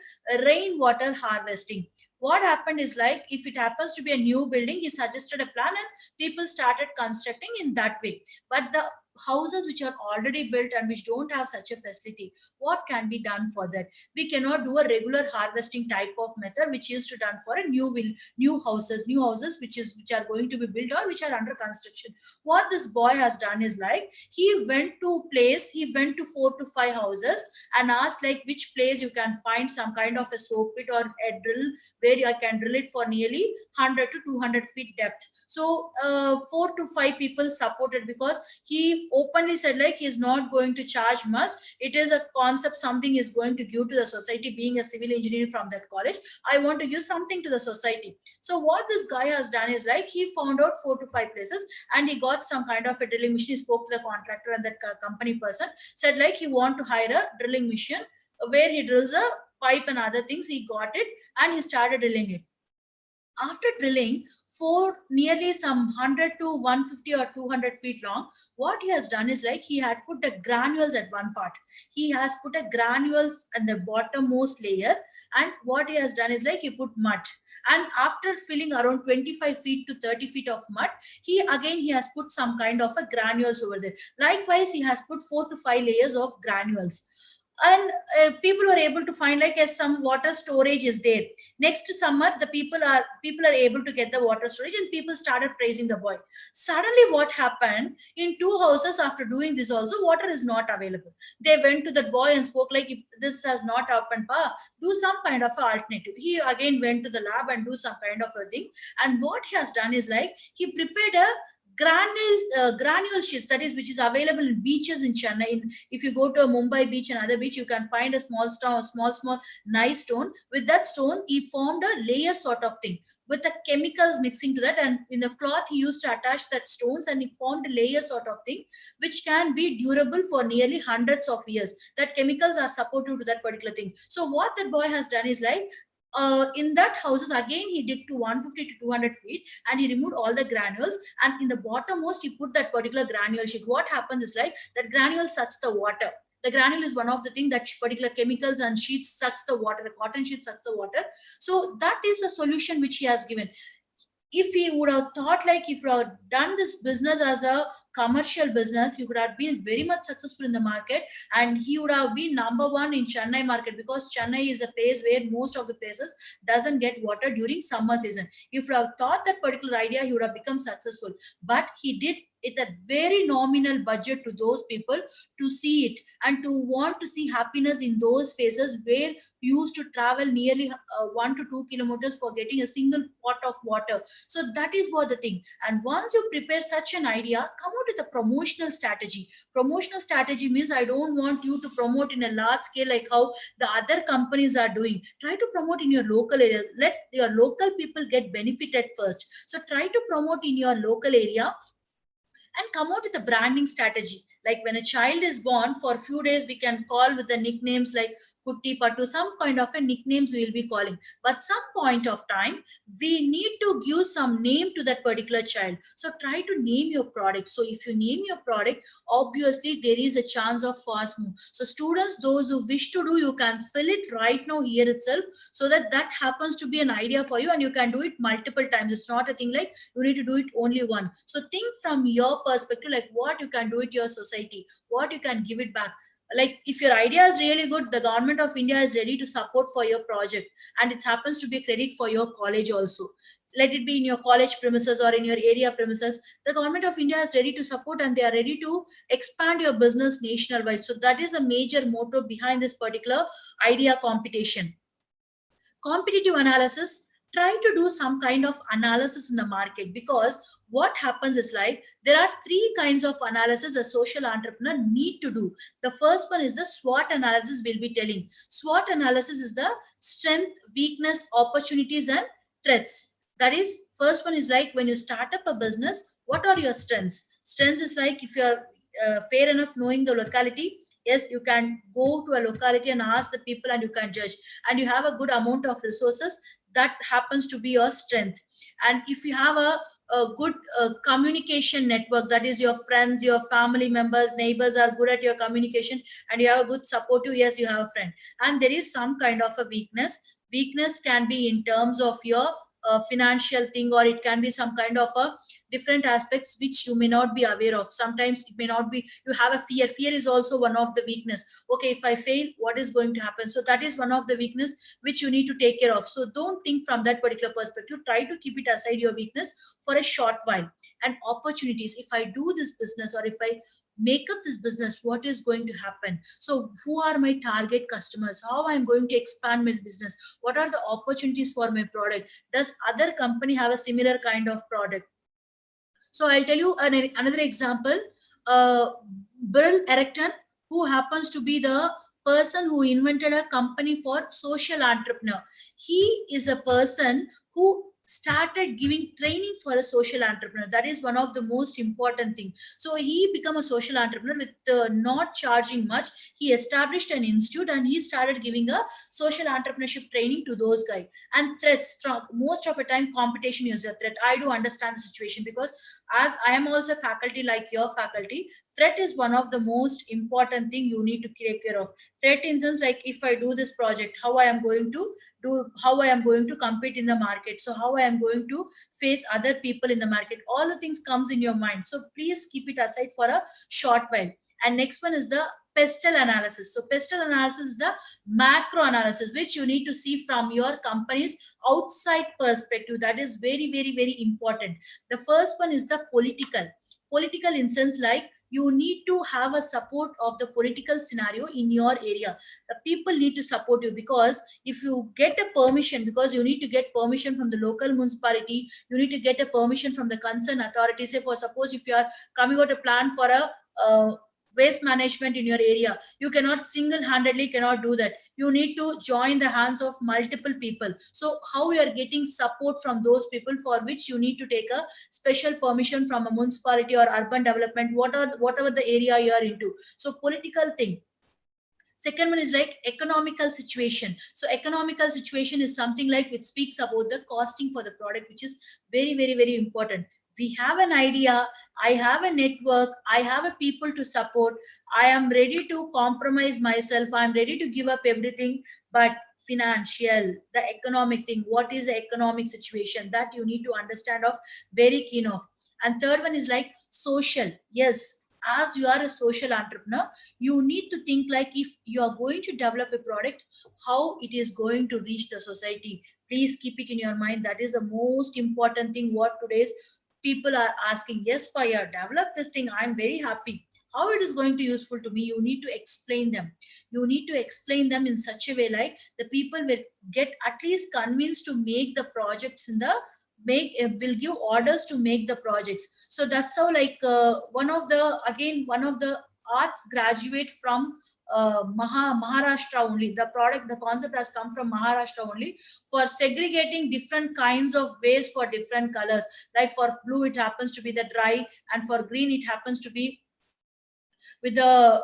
rainwater harvesting. What happened is like, if it happens to be a new building, he suggested a plan and people started constructing in that way. But the houses which are already built and which don't have such a facility, what can be done for that? We cannot do a regular harvesting type of method which is to done for a new houses which are going to be built or which are under construction. What this boy has done is like he went to 4 to 5 houses and asked like which place you can find some kind of a soak pit or a drill where you can drill it for nearly 100 to 200 feet depth. So 4 to 5 people supported, because he openly said like he is not going to charge much. It is a concept, something is going to give to the society. Being a civil engineer from that college, I want to give something to the society. So what this guy has done is like he found out 4 to 5 places and he got some kind of a drilling machine. He spoke to the contractor, and that company person said like he want to hire a drilling machine where he drills a pipe and other things. He got it and he started drilling it. After drilling for nearly some 100 to 150 or 200 feet long, what he has done is like he had put the granules at one part. He has put a granules in the bottommost layer, and what he has done is like he put mud. And after filling around 25 feet to 30 feet of mud, he has put some kind of a granules over there. Likewise, he has put 4 to 5 layers of granules. And people were able to find like some water storage is there. Next summer, the people are able to get the water storage, and people started praising the boy. Suddenly what happened in 2 houses, after doing this also, water is not available. They went to the boy and spoke like, if this has not happened, do some kind of alternative. He again went to the lab and do some kind of a thing. And what he has done is like he prepared a granule sheets, that is which is available in beaches in Chennai. If you go to a Mumbai beach and other beach, you can find a small nice stone. With that stone, he formed a layer sort of thing with the chemicals mixing to that, and in the cloth he used to attach that stones, and he formed a layer sort of thing which can be durable for nearly hundreds of years. That chemicals are supportive to that particular thing. So what that boy has done is like in that houses again he did to 150 to 200 feet, and he removed all the granules, and in the bottommost he put that particular granule sheet. What happens is like that granule sucks the water. The granule is one of the things that particular chemicals and sheets sucks the water. The cotton sheet sucks the water. So that is a solution which he has given. If he would have thought like, if you have done this business as a commercial business, you could have been very much successful in the market, and he would have been number one in Chennai market, because Chennai is a place where most of the places doesn't get water during summer season. If you have thought that particular idea, he would have become successful. But he did it a very nominal budget to those people to see it and to want to see happiness in those phases where you used to travel nearly 1 to 2 kilometers for getting a single pot of water. So that is what the thing. And once you prepare such an idea, come out with a promotional strategy. Promotional strategy means I don't want you to promote in a large scale like how the other companies are doing. Try to promote in your local area. Let your local people get benefited first. So try to promote in your local area and come out with a branding strategy. Like when a child is born, for a few days we can call with the nicknames like Kutti Pattu, some kind of a nicknames we will be calling. But some point of time, we need to give some name to that particular child. So try to name your product. So if you name your product, obviously there is a chance of fast move. So students, those who wish to do, you can fill it right now here itself, so that that happens to be an idea for you and you can do it multiple times. It's not a thing like you need to do it only one. So think from your perspective, like what you can do it to your society, what you can give it back. Like if your idea is really good, the government of India is ready to support for your project, and it happens to be a credit for your college also. Let it be in your college premises or in your area premises, the government of India is ready to support and they are ready to expand your business nationwide. So that is a major motto behind this particular idea competition. Competitive analysis, try to do some kind of analysis in the market, because what happens is like there are three kinds of analysis a social entrepreneur need to do. The first one is the SWOT analysis. We'll be telling SWOT analysis is the strength, weakness, opportunities and threats. That is, first one is like when you start up a business, what are your strengths? Strengths is like if you're fair enough knowing the locality, yes, you can go to a locality and ask the people and you can judge, and you have a good amount of resources, that happens to be your strength. And if you have a good communication network, that is your friends, your family members, neighbors are good at your communication and you have a good supportive, yes, you have a friend. And there is some kind of a weakness can be in terms of your financial thing, or it can be some kind of a different aspects which you may not be aware of. Sometimes it may not be, you have a fear is also one of the weakness. Okay, if I fail, what is going to happen? So that is one of the weakness which you need to take care of. So don't think from that particular perspective, try to keep it aside your weakness for a short while. And opportunities, if I do this business or if I make up this business, what is going to happen? So who are my target customers? How I'm going to expand my business? What are the opportunities for my product? Does other company have a similar kind of product? So I'll tell you another example. Bill Erecton, who happens to be the person who invented a company for social entrepreneur. He is a person who started giving training for a social entrepreneur. That is one of the most important thing. So he became a social entrepreneur with not charging much. He established an institute and he started giving a social entrepreneurship training to those guys. And threats, most of the time competition is a threat. I do understand the situation, because as I am also faculty like your faculty, threat is one of the most important thing you need to take care of. Threat in sense like, if I do this project, how I am going to compete in the market, so how I am going to face other people in the market, all the things comes in your mind. So please keep it aside for a short while. And next one is the pestle analysis. So pestle analysis is the macro analysis, which you need to see from your company's outside perspective. That is very, very, very important. The first one is the political in sense like you need to have a support of the political scenario in your area. The people need to support you, because if you get a permission, because you need to get permission from the local municipality, you need to get a permission from the concerned authority. Say for suppose if you are coming out a plan for a waste management in your area, you cannot single-handedly cannot do that. You need to join the hands of multiple people. So how you are getting support from those people, for which you need to take a special permission from a municipality or urban development, whatever the area you are into. So political thing. Second one is like economical situation. So economical situation is something like which speaks about the costing for the product, which is very, very, very important. We have an idea, I have a network, I have a people to support, I am ready to compromise myself, I am ready to give up everything, but financial, the economic thing, what is the economic situation, that you need to understand of, very keen of. And third one is like social. Yes, as you are a social entrepreneur, you need to think like, if you are going to develop a product, how it is going to reach the society. Please keep it in your mind. That is the most important thing what today's people are asking. Yes, fire, develop this thing, I'm very happy. How it is going to useful to me, you need to explain them. You need to explain them in such a way like the people will get at least convinced to make the projects in the will give orders to make the projects. So that's how, like, one of the arts graduate from Maharashtra only. The concept has come from Maharashtra only, for segregating different kinds of waste for different colors. Like for blue, it happens to be the dry, and for green, it happens to be with the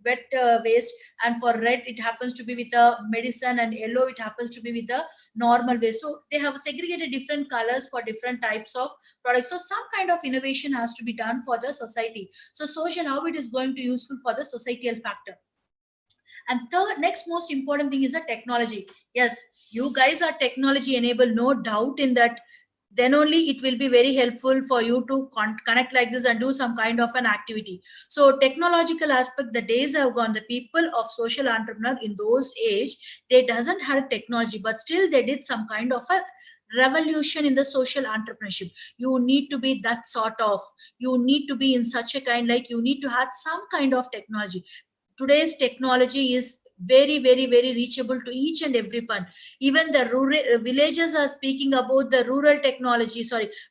wet waste, and for red it happens to be with a medicine, and yellow it happens to be with the normal waste. So they have segregated different colors for different types of products. So some kind of innovation has to be done for the society. So social, how it is going to useful for the societal factor. And third, next most important thing is the technology. Yes, you guys are technology enabled, no doubt in that. Then only it will be very helpful for you to connect like this and do some kind of an activity. So technological aspect, the days have gone. The people of social entrepreneur in those age, they doesn't have technology, but still they did some kind of a revolution in the social entrepreneurship. You need to be that sort of, you need to be in such a kind, like you need to have some kind of technology. Today's technology is very, very, very reachable to each and every one. Even the rural villages are speaking about the rural technology,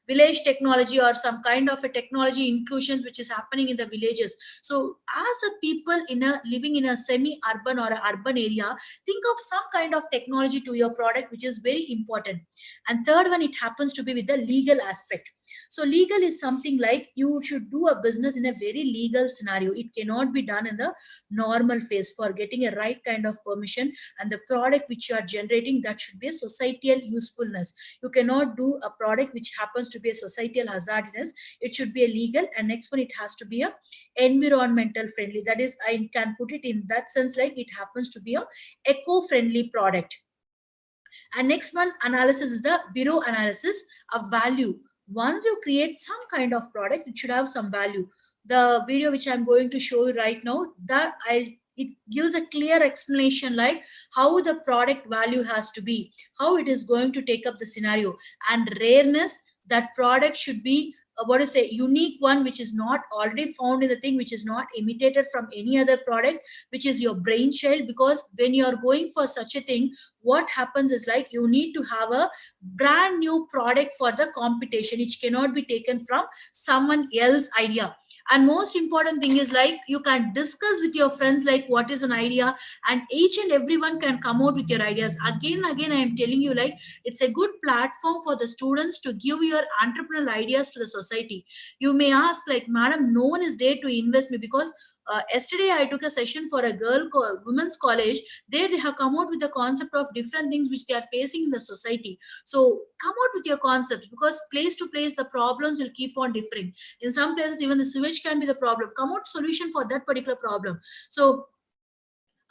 village technology, or some kind of a technology inclusions which is happening in the villages. So as a people living in a semi-urban or a urban area, think of some kind of technology to your product, which is very important. And third one, it happens to be with the legal aspect. So legal is something like you should do a business in a very legal scenario. It cannot be done in the normal phase. For getting a right kind of permission, and the product which you are generating, that should be a societal usefulness. You cannot do a product which happens to be a societal hazardous. It should be a legal. And next one, it has to be a environmental friendly. That is, I can put it in that sense, like it happens to be a eco-friendly product. And next one analysis is the Vero analysis of value. Once you create some kind of product, it should have some value. The video which I'm going to show you right now, it gives a clear explanation like how the product value has to be, how it is going to take up the scenario, and rareness. That product should be unique one, which is not already found in the thing, which is not imitated from any other product, which is your brainchild. Because when you are going for such a thing, what happens is like you need to have a brand new product for the competition, which cannot be taken from someone else's idea. And most important thing is like you can discuss with your friends like what is an idea, and each and everyone can come out with your ideas. Again and again, I am telling you, like it's a good platform for the students to give your entrepreneurial ideas to the society. You may ask like, madam, no one is there to invest me, because yesterday I took a session for a women's college. There they have come out with the concept of different things which they are facing in the society. So come out with your concepts, because place to place the problems will keep on differing. In some places even the sewage can be the problem. Come out solution for that particular problem. So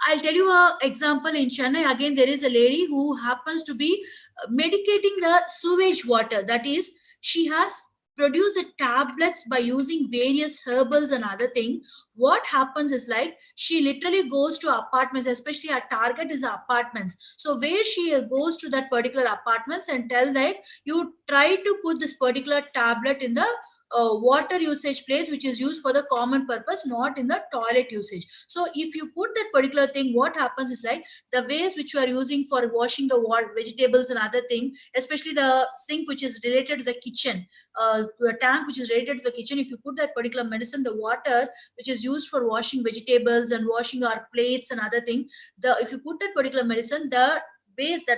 I'll tell you an example. In Chennai, again, there is a lady who happens to be medicating the sewage water. That is, she has produced tablets by using various herbals and other thing. What happens is like she literally goes to apartments, especially her target is apartments. So where she goes to that particular apartments and tell that you try to put this particular tablet in the water usage place, which is used for the common purpose, not in the toilet usage. So if you put that particular thing, what happens is like the waste which you are using for washing the vegetables and other thing, especially the sink which is related to the kitchen, the tank which is related to the kitchen, if you put that particular medicine, the water which is used for washing vegetables and washing our plates and other thing, if you put that particular medicine, the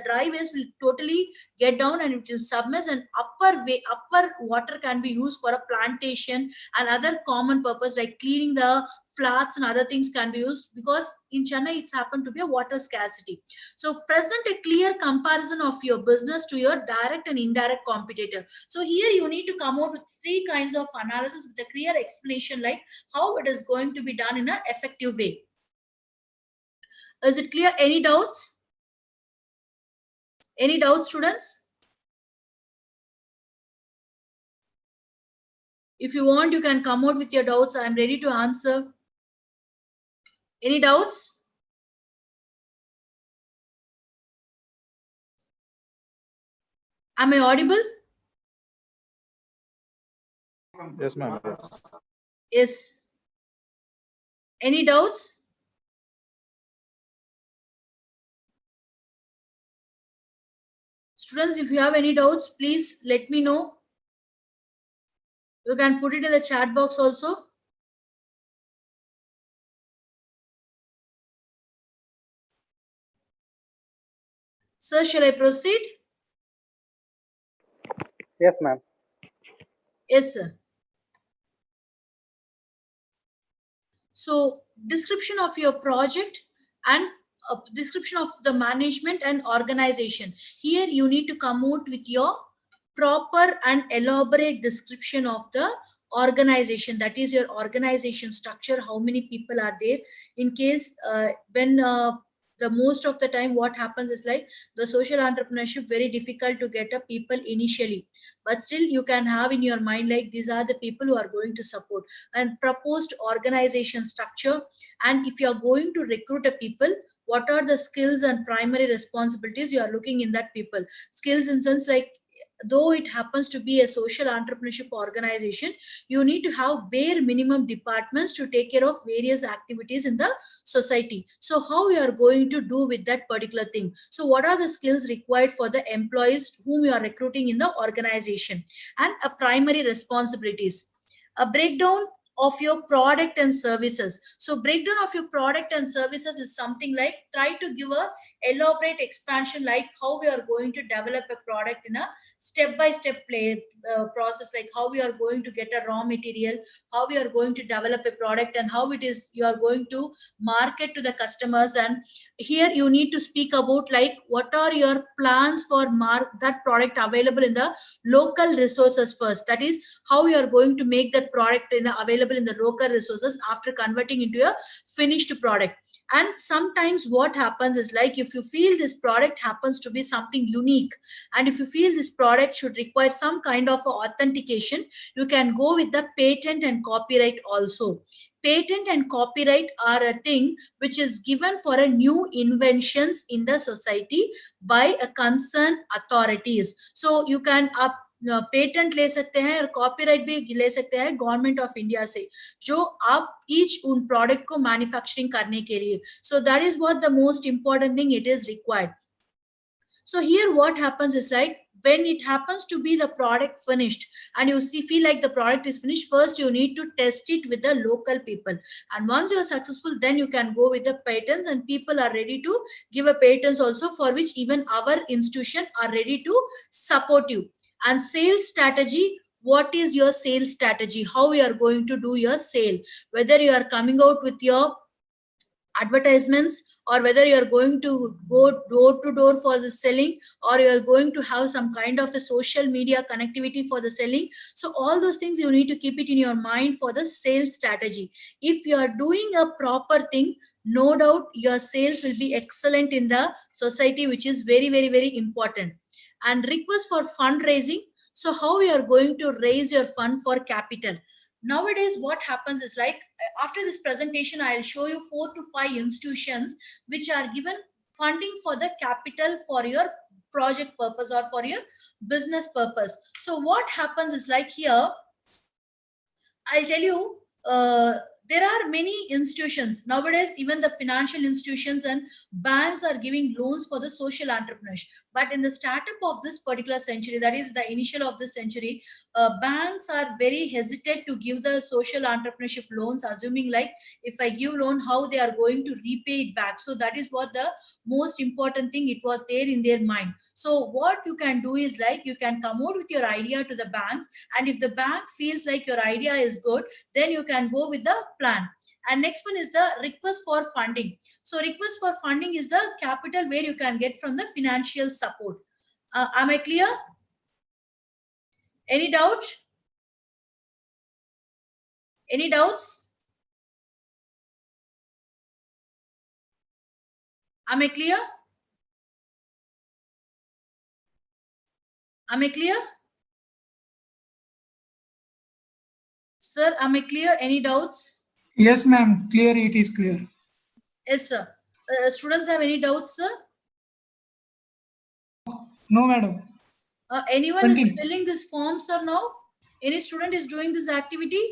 dry waste will totally get down and it will submerge, and upper water can be used for a plantation and other common purpose like cleaning the flats and other things can be used, because in Chennai it's happened to be a water scarcity. So present a clear comparison of your business to your direct and indirect competitor. So here you need to come out with 3 kinds of analysis with a clear explanation like how it is going to be done in an effective way. Is it clear? Any doubts? Any doubts, students? If you want, you can come out with your doubts. I am ready to answer. Any doubts? Am I audible? Yes, ma'am. Yes. Yes. Any doubts? Students, if you have any doubts, please let me know. You can put it in the chat box also. Sir, shall I proceed? Yes, ma'am. Yes, sir. So, description of your project and a description of the management and organization. Here you need to come out with your proper and elaborate description of the organization, that is your organization structure, how many people are there. In case when the most of the time what happens is like the social entrepreneurship very difficult to get a people initially, but still you can have in your mind like these are the people who are going to support and proposed organization structure. And if you are going to recruit a people, what are the skills and primary responsibilities you are looking in that people. Skills in sense like though it happens to be a social entrepreneurship organization, you need to have bare minimum departments to take care of various activities in the society. So how you are going to do with that particular thing? So what are the skills required for the employees whom you are recruiting in the organization, and a primary responsibilities, a breakdown of your product and services. So breakdown of your product and services is something like try to give a elaborate expansion like how we are going to develop a product in a step-by-step process, like how we are going to get a raw material, how we are going to develop a product, and how it is you are going to market to the customers. And here you need to speak about like what are your plans for that product available in the local resources first, that is how you are going to make that product available in the local resources after converting into a finished product. And sometimes what happens is like if you feel this product happens to be something unique, and if you feel this product should require some kind of authentication, you can go with the patent and copyright also. Patent and copyright are a thing which is given for a new inventions in the society by a concerned authorities. So you can patent ले सकते हैं और copyright भी ले सकते हैं government of India से, जो आप ईच उन प्रोडक्ट को मैन्युफैक्चरिंग करने के लिए. So that is what the most important thing it is required. So here what happens is like when it happens to be the product finished and you feel like the product is finished, first you need to test it with the local people, and once you are successful then you can go with the patents, and people are ready to give a patents also, for which even our institution are ready to support you. And sales strategy, what is your sales strategy, how you are going to do your sale, whether you are coming out with your advertisements or whether you are going to go door to door for the selling, or you are going to have some kind of a social media connectivity for the selling. So all those things you need to keep it in your mind for the sales strategy. If you are doing a proper thing, no doubt your sales will be excellent in the society, which is very very very important. And request for fundraising, so how you are going to raise your fund for capital. Nowadays what happens is like after this presentation I'll show you 4 to 5 institutions which are given funding for the capital for your project purpose or for your business purpose. So what happens is like here I'll tell you there are many institutions nowadays, even the financial institutions and banks are giving loans for the social entrepreneurs. But in the startup of this particular century, that is the initial of this century, banks are very hesitant to give the social entrepreneurship loans, assuming like if I give loan, how they are going to repay it back. So that is what the most important thing it was there in their mind. So what you can do is like you can come out with your idea to the banks, and if the bank feels like your idea is good, then you can go with the plan. And next one is the request for funding. So request for funding is the capital where you can get from the financial support. Am I clear? Any doubt? Any doubts? Am I clear? Am I clear? Sir, am I clear? Any doubts? Yes, ma'am. Clear. It is clear. Yes, sir. Students have any doubts, sir? No, madam. Anyone Continue. is filling this form, sir, now? Any student is doing this activity?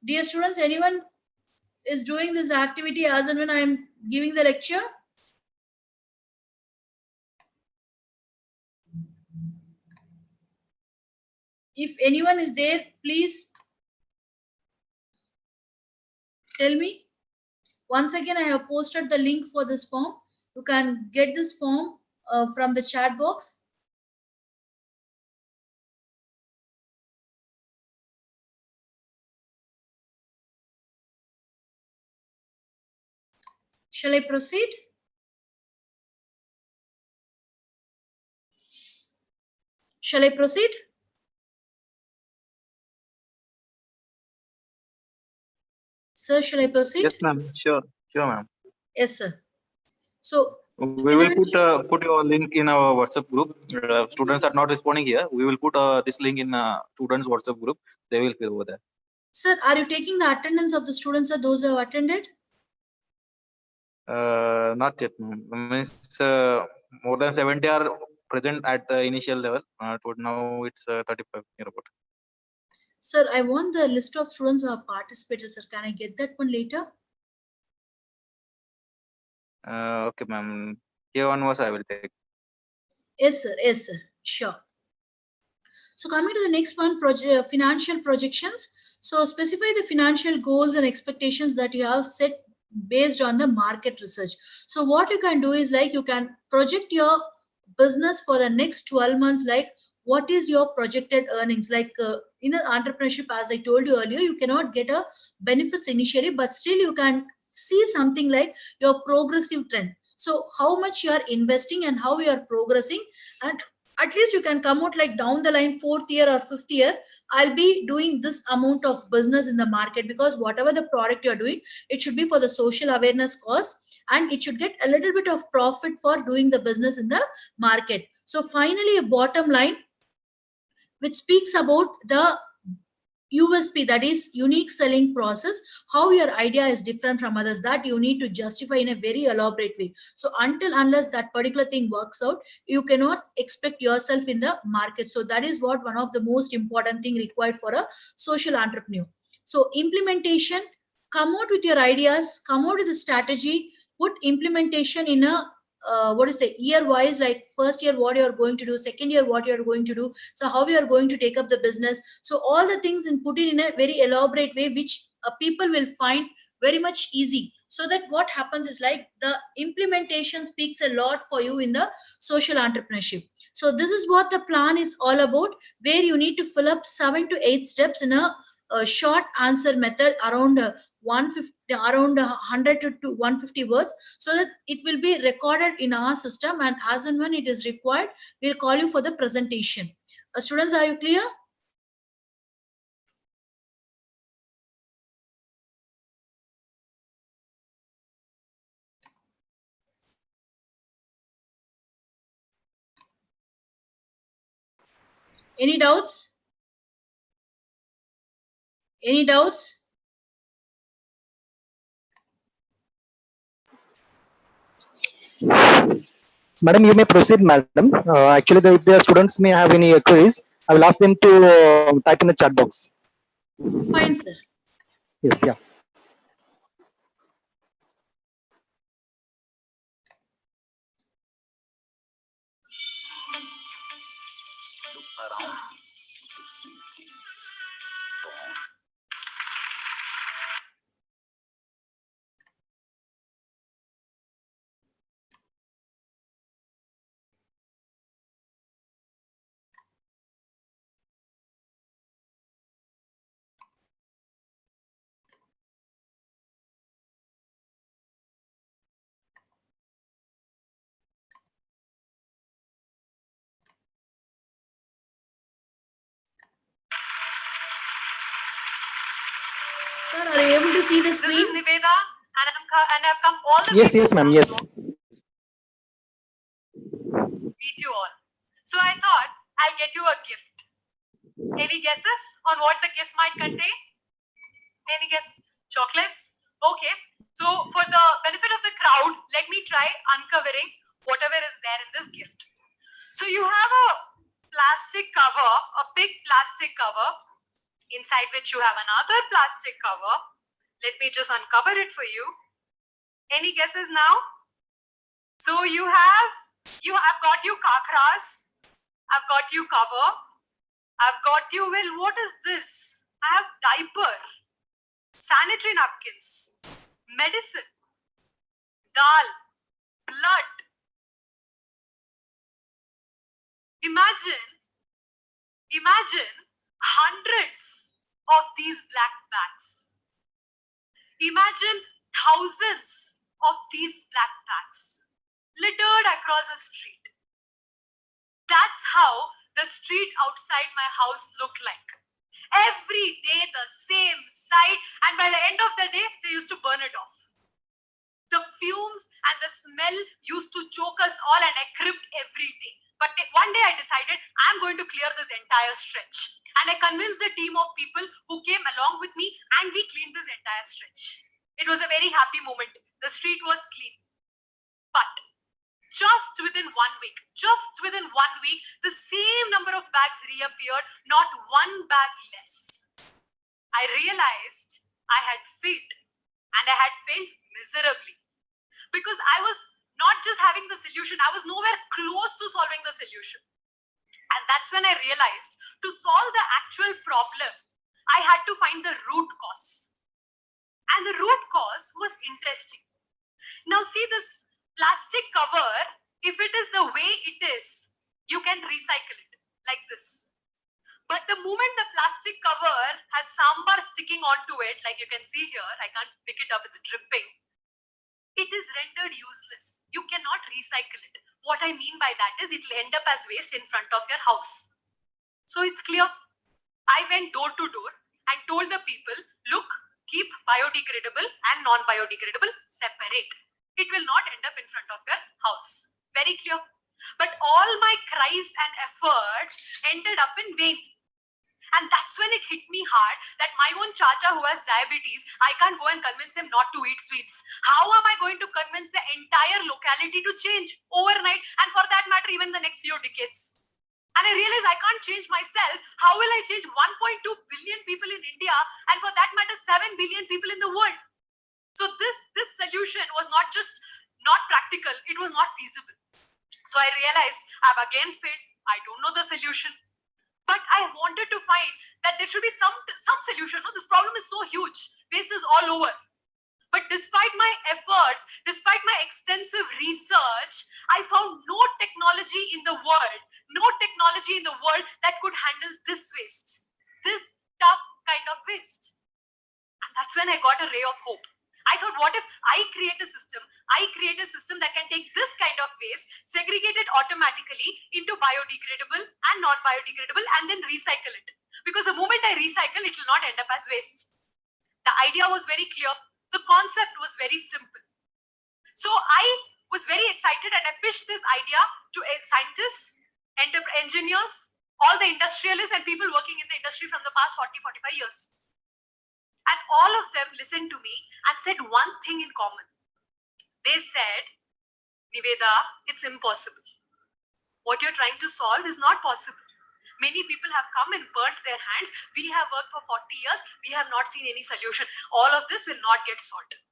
Dear students, anyone is doing this activity as and when I am giving the lecture? If anyone is there, please tell me. Once again, I have posted the link for this form. You can get this form from the chat box. Shall I proceed? Shall I proceed? Sir, shall I proceed? Yes, ma'am. Sure. Sure, ma'am. Yes, sir. So We will put your link in our WhatsApp group. Students are not responding here. We will put this link in students' WhatsApp group. They will fill over there. Sir, are you taking the attendance of the students or those who have attended? Not yet, ma'am. Means more than 70 are present at the initial level. Now it's 35 near about. Sir, I want the list of students who have participated, sir. Can I get that one later? Okay, ma'am. Here onwards I will take. Yes, sir. Yes, sir. Sure. So coming to the next one, financial projections. So specify the financial goals and expectations that you have set based on the market research. So what you can do is like you can project your business for the next 12 months, like what is your projected earnings. Like in an entrepreneurship, as I told you earlier, you cannot get a benefits initially, but still you can see something like your progressive trend. So how much you are investing and how you are progressing, and at least you can come out like down the line, 4th year or 5th year, I'll be doing this amount of business in the market, because whatever the product you're doing, it should be for the social awareness cause, and it should get a little bit of profit for doing the business in the market. So finally, a bottom line which speaks about the USP, that is unique selling process, how your idea is different from others, that you need to justify in a very elaborate way. So unless that particular thing works out, you cannot expect yourself in the market. So that is what one of the most important thing required for a social entrepreneur. So implementation, come out with your ideas, come out with a strategy, put implementation in a what is it, year wise, like first year what you are going to do, second year what you are going to do, so how you are going to take up the business. So all the things and put it in a very elaborate way, which people will find very much easy. So that what happens is like the implementation speaks a lot for you in the social entrepreneurship. So this is what the plan is all about, where you need to fill up 7 to 8 steps in a short answer method around 150, around 100 to 150 words, so that it will be recorded in our system, and as and when it is required, we'll call you for the presentation. Students, are you clear? Any doubts? Any doubts? Madam, you may proceed, madam. Actually, if the students may have any queries, I will ask them to type in the chat box. Fine, sir. Yes, yeah. Sir, are you able to see the This screen? is Niveda, and I've come all the Yes, way yes, ma'am. Yes. to meet you all. So I thought I'll get you a gift. Any guesses on what the gift might contain? Any guess? Chocolates? Okay. So for the benefit of the crowd, let me try uncovering whatever is there in this gift. So you have a plastic cover, a big plastic cover, inside which you have another plastic cover. Let me just uncover it for you. Any guesses now? So I've got you kakras, I've got you cover, I've got you. Well, what is this? I have diaper, sanitary napkins, medicine, dal, blood. Imagine hundreds of these black bags. Imagine thousands of these black bags littered across a street. That's how the street outside my house looked like. Every day the same sight, and by the end of the day, they used to burn it off. The fumes and the smell used to choke us all, and I cribbed every day. But one day I decided I'm going to clear this entire stretch. And I convinced a team of people who came along with me, and we cleaned this entire stretch. It was a very happy moment. The street was clean. But just within 1 week, the same number of bags reappeared, not one bag less. I realized I had failed, and I had failed miserably. Because I was not just having the solution, I was nowhere close to solving the solution. And that's when I realized to solve the actual problem, I had to find the root cause. And the root cause was interesting. Now see this plastic cover, if it is the way it is, you can recycle it like this. But the moment the plastic cover has sambar sticking onto it, like you can see here, I can't pick it up, it's dripping. It is rendered useless. You cannot recycle it. What I mean by that is it will end up as waste in front of your house. So it's clear. I went door to door and told the people, look, keep biodegradable and non-biodegradable separate. It will not end up in front of your house. Very clear. But all my cries and efforts ended up in vain. And that's when it hit me hard that my own chacha who has diabetes, I can't go and convince him not to eat sweets. How am I going to convince the entire locality to change overnight, and for that matter, even the next few decades? And I realized I can't change myself. How will I change 1.2 billion people in India, and for that matter, 7 billion people in the world? So this solution was not just not practical, it was not feasible. So I realized I've again failed. I don't know the solution. But I wanted to find that there should be some solution. No, this problem is so huge. Waste is all over. But despite my efforts, despite my extensive research, I found no technology in the world that could handle this waste, this tough kind of waste. And that's when I got a ray of hope. I thought, what if I create a system that can take this kind of waste, segregate it automatically into biodegradable and non-biodegradable, and then recycle it. Because the moment I recycle, it will not end up as waste. The idea was very clear. The concept was very simple. So I was very excited, and I pitched this idea to scientists, engineers, all the industrialists and people working in the industry from the past 40-45 years. And all of them listened to me and said one thing in common. They said, Niveda, it's impossible. What you're trying to solve is not possible. Many people have come and burnt their hands. We have worked for 40 years. We have not seen any solution. All of this will not get sorted.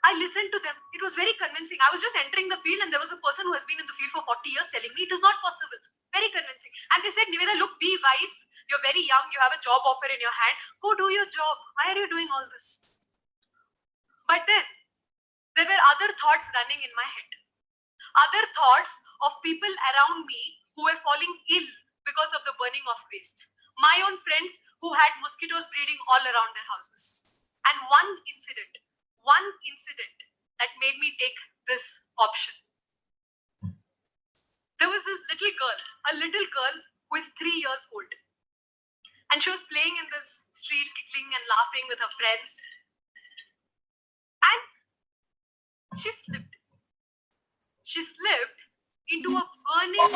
I listened to them. It was very convincing. I was just entering the field, and there was a person who has been in the field for 40 years telling me it is not possible. Very convincing. And they said, Niveda, look, be wise. You're very young. You have a job offer in your hand. Go do your job. Why are you doing all this? But then there were other thoughts running in my head. Other thoughts of people around me who were falling ill because of the burning of waste. My own friends who had mosquitoes breeding all around their houses. And one incident that made me take this option. There was this a little girl who is 3 years old. And she was playing in this street, giggling and laughing with her friends. And she slipped. She slipped into a burning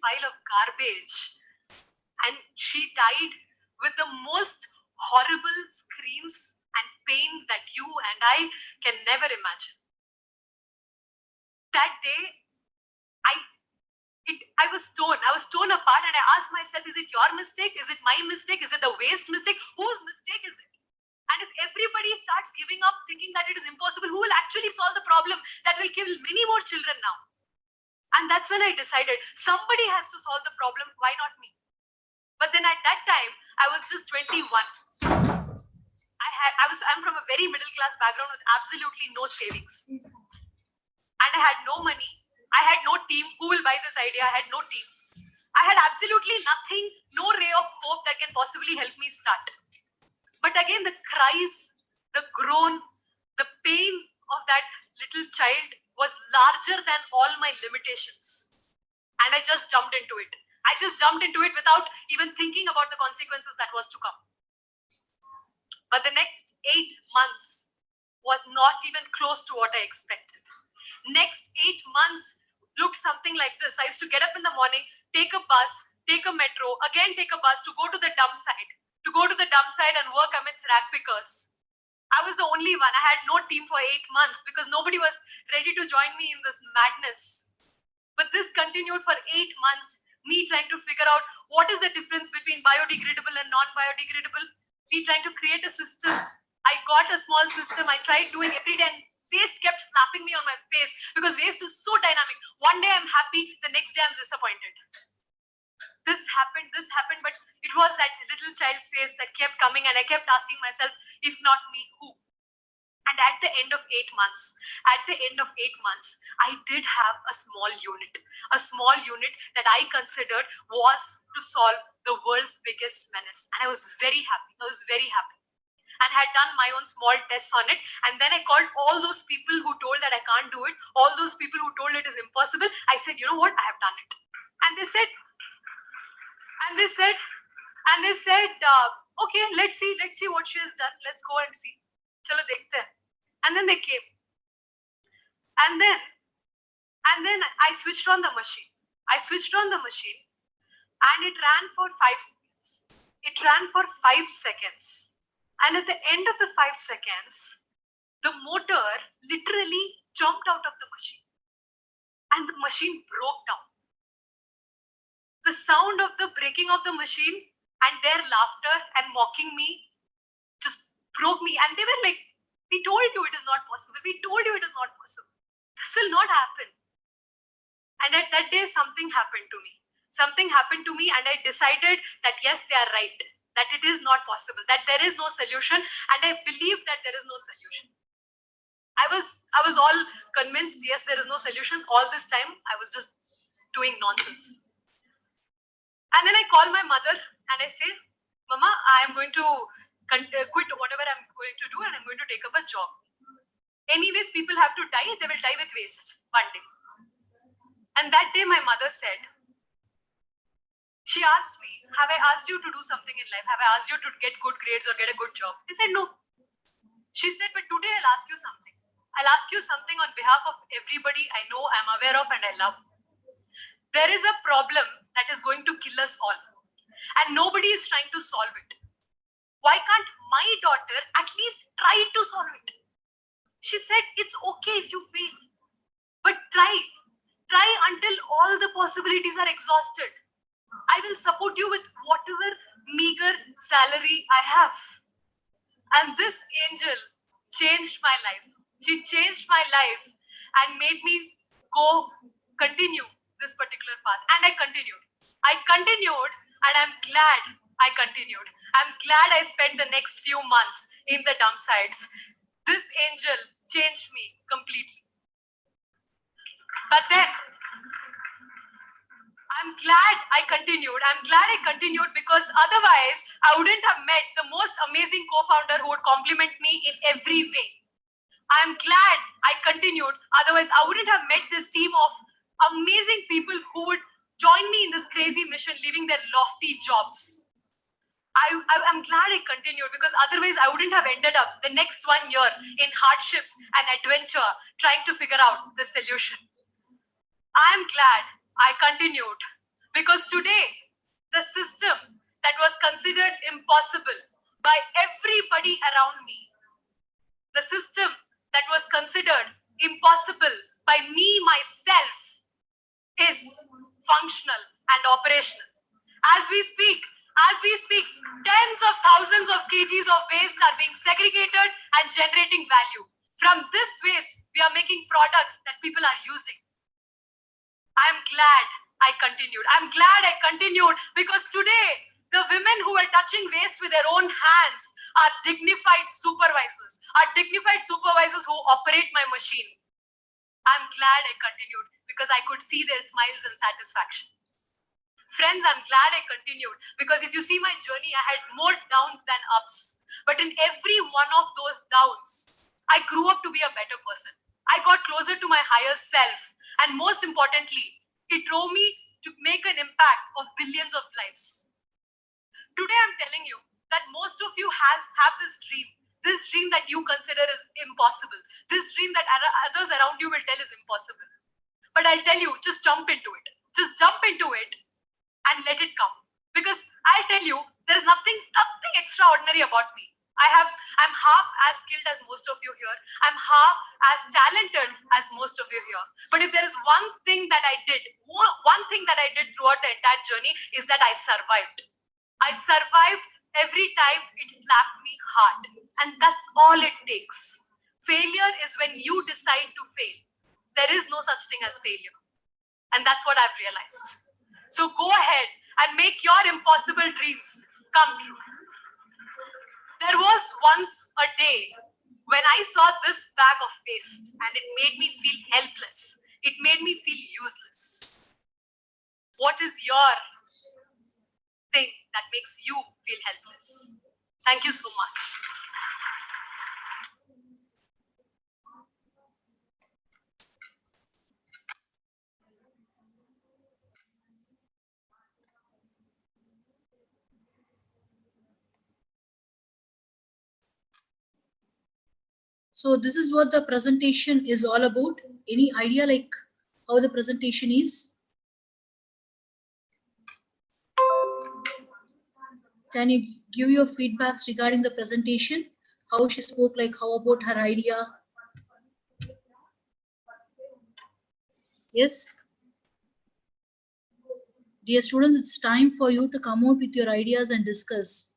pile of garbage. And she died with the most horrible screams and pain that you and I can never imagine. That day, I was torn apart, and I asked myself, is it your mistake? Is it my mistake? Is it the waste mistake? Whose mistake is it? And if everybody starts giving up, thinking that it is impossible, who will actually solve the problem that will kill many more children now? And that's when I decided somebody has to solve the problem. Why not me? But then at that time, I was just 21. I'm from a very middle class background with absolutely no savings. And I had no money. I had no team. Who will buy this idea? I had no team. I had absolutely nothing, no ray of hope that can possibly help me start. But again, the cries, the groan, the pain of that little child was larger than all my limitations. And I just jumped into it. I just jumped into it without even thinking about the consequences that was to come. But the next 8 months was not even close to what I expected. Next 8 months looked something like this. I used to get up in the morning, take a bus, take a metro, again take a bus to go to the dump site, and work amidst rag pickers. I was the only one. I had no team for 8 months because nobody was ready to join me in this madness. But this continued for 8 months, me trying to figure out what is the difference between biodegradable and non-biodegradable, me trying to create a system. I got a small system. I tried doing every day and waste kept slapping me on my face because waste is so dynamic. One day I'm happy, the next day I'm disappointed. This happened, but it was that little child's face that kept coming, and I kept asking myself, if not me, who? And at the end of 8 months, I did have a small unit that I considered was to solve the world's biggest menace. And I was very happy. And had done my own small tests on it. And then I called all those people who told that I can't do it, all those people who told it is impossible. I said, you know what? I have done it. And they said, okay, let's see what she has done. Let's go and see. Chalo dekhte hain. And then they came. And then I switched on the machine. And it ran for 5 seconds. And at the end of the 5 seconds, the motor literally jumped out of the machine. And the machine broke down. The sound of the breaking of the machine and their laughter and mocking me just broke me. And they were like, we told you it is not possible. This will not happen. And at that day, something happened to me. And I decided that yes, they are right. That it is not possible. That there is no solution. And I believed that there is no solution. I was all convinced, yes, there is no solution. All this time, I was just doing nonsense. And then I call my mother and I say, Mama, I am going to quit whatever I'm going to do and I'm going to take up a job. Anyways, people have to die. They will die with waste one day. And that day my mother said, she asked me, have I asked you to do something in life? Have I asked you to get good grades or get a good job? I said, no. She said, but today I'll ask you something. I'll ask you something on behalf of everybody I know, I'm aware of, and I love. There is a problem that is going to kill us all. And nobody is trying to solve it. Why can't my daughter at least try to solve it? She said, it's okay if you fail. But try until all the possibilities are exhausted. I will support you with whatever meager salary I have. And this angel changed my life. She changed my life and made me continue this particular path. And I continued and I'm glad I continued. I'm glad I spent the next few months in the dump sites. This angel changed me completely. But then, I'm glad I continued because otherwise I wouldn't have met the most amazing co-founder who would compliment me in every way. I'm glad I continued. Otherwise, I wouldn't have met this team of amazing people who would join me in this crazy mission, leaving their lofty jobs. I'm glad I continued because otherwise I wouldn't have ended up the next 1 year in hardships and adventure trying to figure out the solution. I'm glad I continued because today the system that was considered impossible by everybody around me, the system that was considered impossible by me myself is functional and operational. As we speak, tens of thousands of kgs of waste are being segregated and generating value. From this waste, we are making products that people are using. I'm glad I continued. I'm glad I continued because today, the women who were touching waste with their own hands are dignified supervisors, who operate my machine. I'm glad I continued because I could see their smiles and satisfaction. Friends, I'm glad I continued because if you see my journey, I had more downs than ups. But in every one of those downs, I grew up to be a better person. I got closer to my higher self. And most importantly, it drove me to make an impact of billions of lives. Today, I'm telling you that most of you have this dream that you consider is impossible, this dream that others around you will tell is impossible. But I'll tell you, just jump into it. Just jump into it and let it come. Because I'll tell you, there's nothing extraordinary about me. I'm half as skilled as most of you here. I'm half as talented as most of you here. But if there is one thing that I did throughout the entire journey is that I survived. I survived every time it slapped me hard. And that's all it takes. Failure is when you decide to fail. There is no such thing as failure. And that's what I've realized. So go ahead and make your impossible dreams come true. There was once a day when I saw this bag of waste and it made me feel helpless. It made me feel useless. What is your thing that makes you feel helpless? Thank you so much. So this is what the presentation is all about. Any idea like how the presentation is? Can you give your feedbacks regarding the presentation? How she spoke, like how about her idea? Yes? Dear students, it's time for you to come out with your ideas and discuss.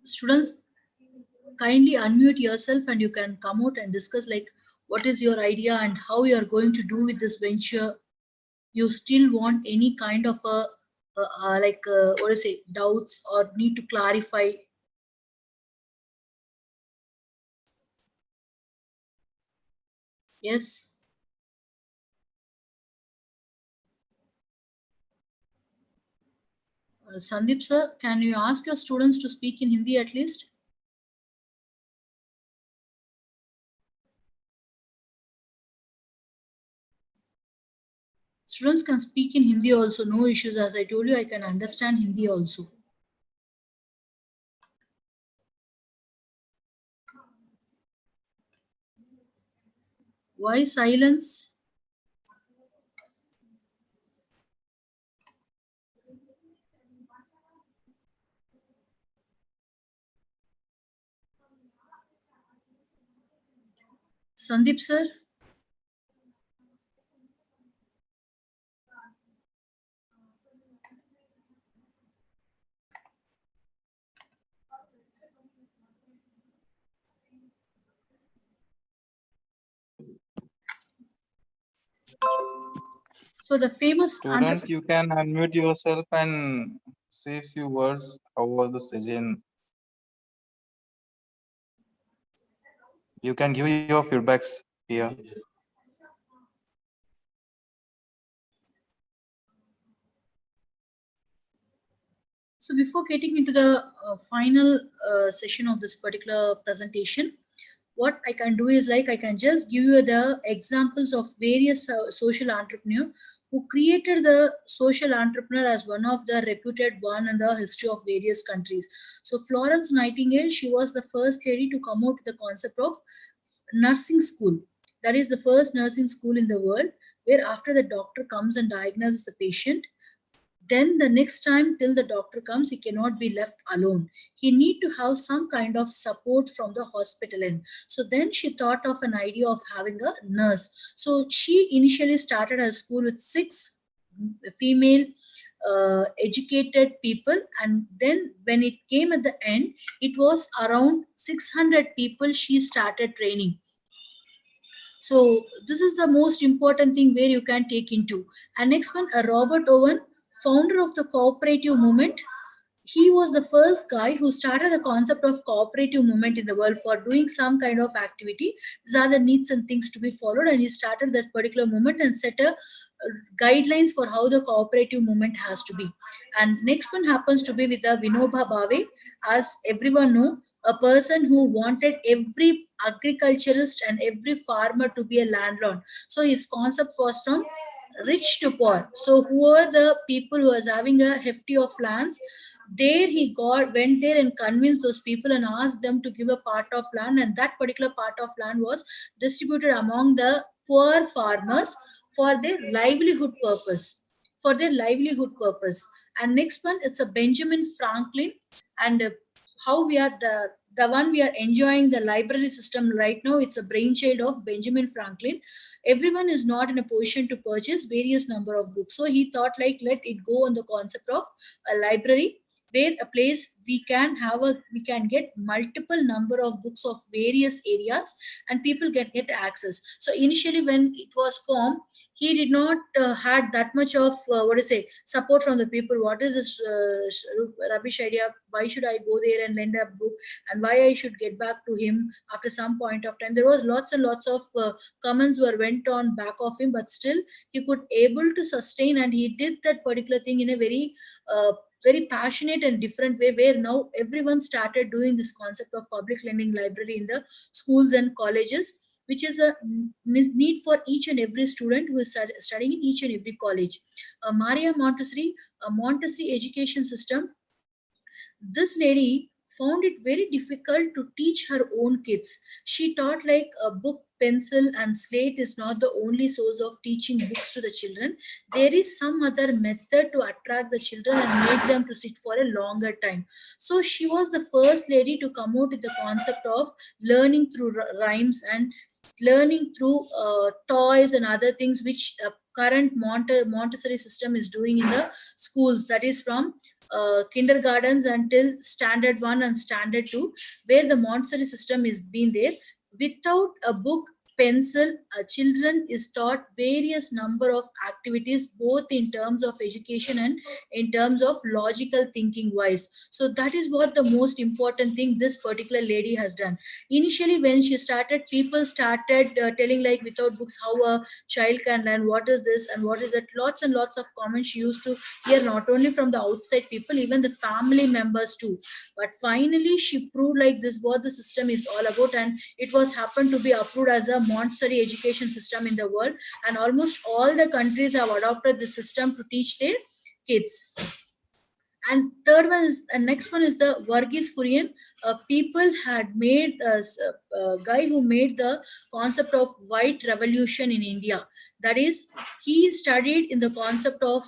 Students, kindly unmute yourself and you can come out and discuss like what is your idea and how you are going to do with this venture. You still want any kind of doubts or need to clarify? Yes. Sandeep sir, can you ask your students to speak in Hindi at least? Students can speak in Hindi also, no issues. As I told you, I can understand Hindi also. Why silence? Sandeep sir? So the famous Students, you can unmute yourself and say a few words. How was the session? You can give your feedbacks here. So before getting into the final session of this particular presentation, what I can do is like I can just give you the examples of various social entrepreneurs who created the social entrepreneur as one of the reputed one in the history of various countries. So Florence Nightingale, she was the first lady to come out with the concept of nursing school. That is the first nursing school in the world, where after the doctor comes and diagnoses the patient, then the next time till the doctor comes, he cannot be left alone. He need to have some kind of support from the hospital end. So then she thought of an idea of having a nurse. So she initially started her school with 6 female educated people, and then when it came at the end, it was around 600 people she started training. So this is the most important thing where you can take into. And next one, Robert Owen, founder of the cooperative movement. He was the first guy who started the concept of cooperative movement in the world for doing some kind of activity. These are the needs and things to be followed, and he started that particular movement and set a guidelines for how the cooperative movement has to be. And next one happens to be with the Vinoba Bhave. As everyone know, a person who wanted every agriculturist and every farmer to be a landlord. So his concept was from rich to poor. So who are the people who was having a hefty of lands, there he went there and convinced those people and asked them to give a part of land, and that particular part of land was distributed among the poor farmers for their livelihood purpose. And next one, it's a Benjamin Franklin. And how we are the one we are enjoying the library system right now, it's a brainchild of Benjamin Franklin. Everyone is not in a position to purchase various number of books, so he thought like, let it go on the concept of a library, where a place we can get multiple number of books of various areas and people can get access. So initially when it was formed, he did not had that much of support from the people. What is this rubbish idea? Why should I go there and lend a book, and why I should get back to him after some point of time? There was lots and lots of comments went on back of him, but still he could able to sustain, and he did that particular thing in a very passionate and different way, where now everyone started doing this concept of public lending library in the schools and colleges, which is a need for each and every student who is studying in each and every college. Maria Montessori, a Montessori education system. This lady found it very difficult to teach her own kids. She taught like a book, pencil and slate is not the only source of teaching books to the children. There is some other method to attract the children and make them to sit for a longer time. So she was the first lady to come out with the concept of learning through rhymes and learning through toys and other things, which current Montessori system is doing in the schools, that is from kindergartens until standard 1 and standard 2, where the Montessori system is being there. Without a book, pencil, children is taught various number of activities, both in terms of education and in terms of logical thinking wise. So that is what the most important thing this particular lady has done. Initially when she started, people started telling like, without books how a child can learn, what is this and what is that. Lots and lots of comments she used to hear, not only from the outside people, even the family members too. But finally she proved like this what the system is all about, and it was happened to be approved as a Montessori education system in the world, and almost all the countries have adopted the system to teach their kids. And third one is, and next one is the Varghese Kurian. People had made a guy who made the concept of white revolution in India. That is, he studied in the concept of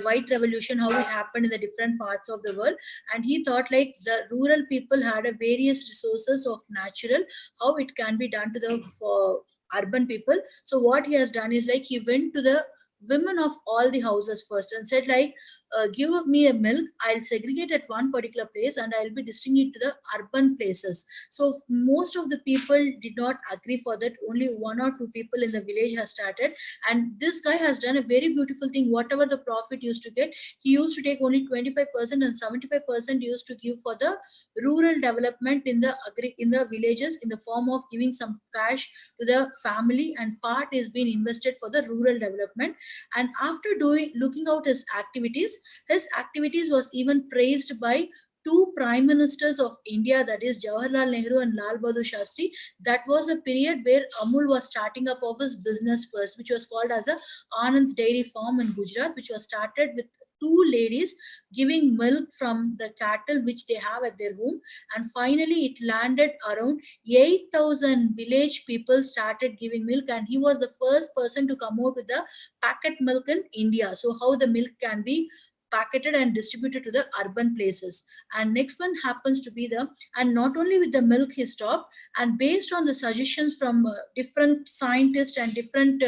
white revolution, how it happened in the different parts of the world, and he thought like the rural people had a various resources of natural, how it can be done to the urban people. So what he has done is like, he went to the women of all the houses first and said like, give me a milk, I'll segregate at one particular place and I'll be distributing it to the urban places. So most of the people did not agree for that. Only 1 or 2 people in the village has started, and this guy has done a very beautiful thing. Whatever the profit used to get, he used to take only 25% and 75% used to give for the rural development in the villages, in the form of giving some cash to the family, and part is being invested for the rural development. And after looking out his activities was even praised by 2 prime ministers of India, that is Jawaharlal Nehru and Lal Bahadur Shastri. That was a period where Amul was starting up of his business first, which was called as a Anand Dairy Farm in Gujarat, which was started with 2 ladies giving milk from the cattle which they have at their home. And finally it landed around 8,000 village people started giving milk, and he was the first person to come out with the packet milk in India. So how the milk can be packeted and distributed to the urban places. And next one happens to be and not only with the milk he stopped, and based on the suggestions from different scientists and different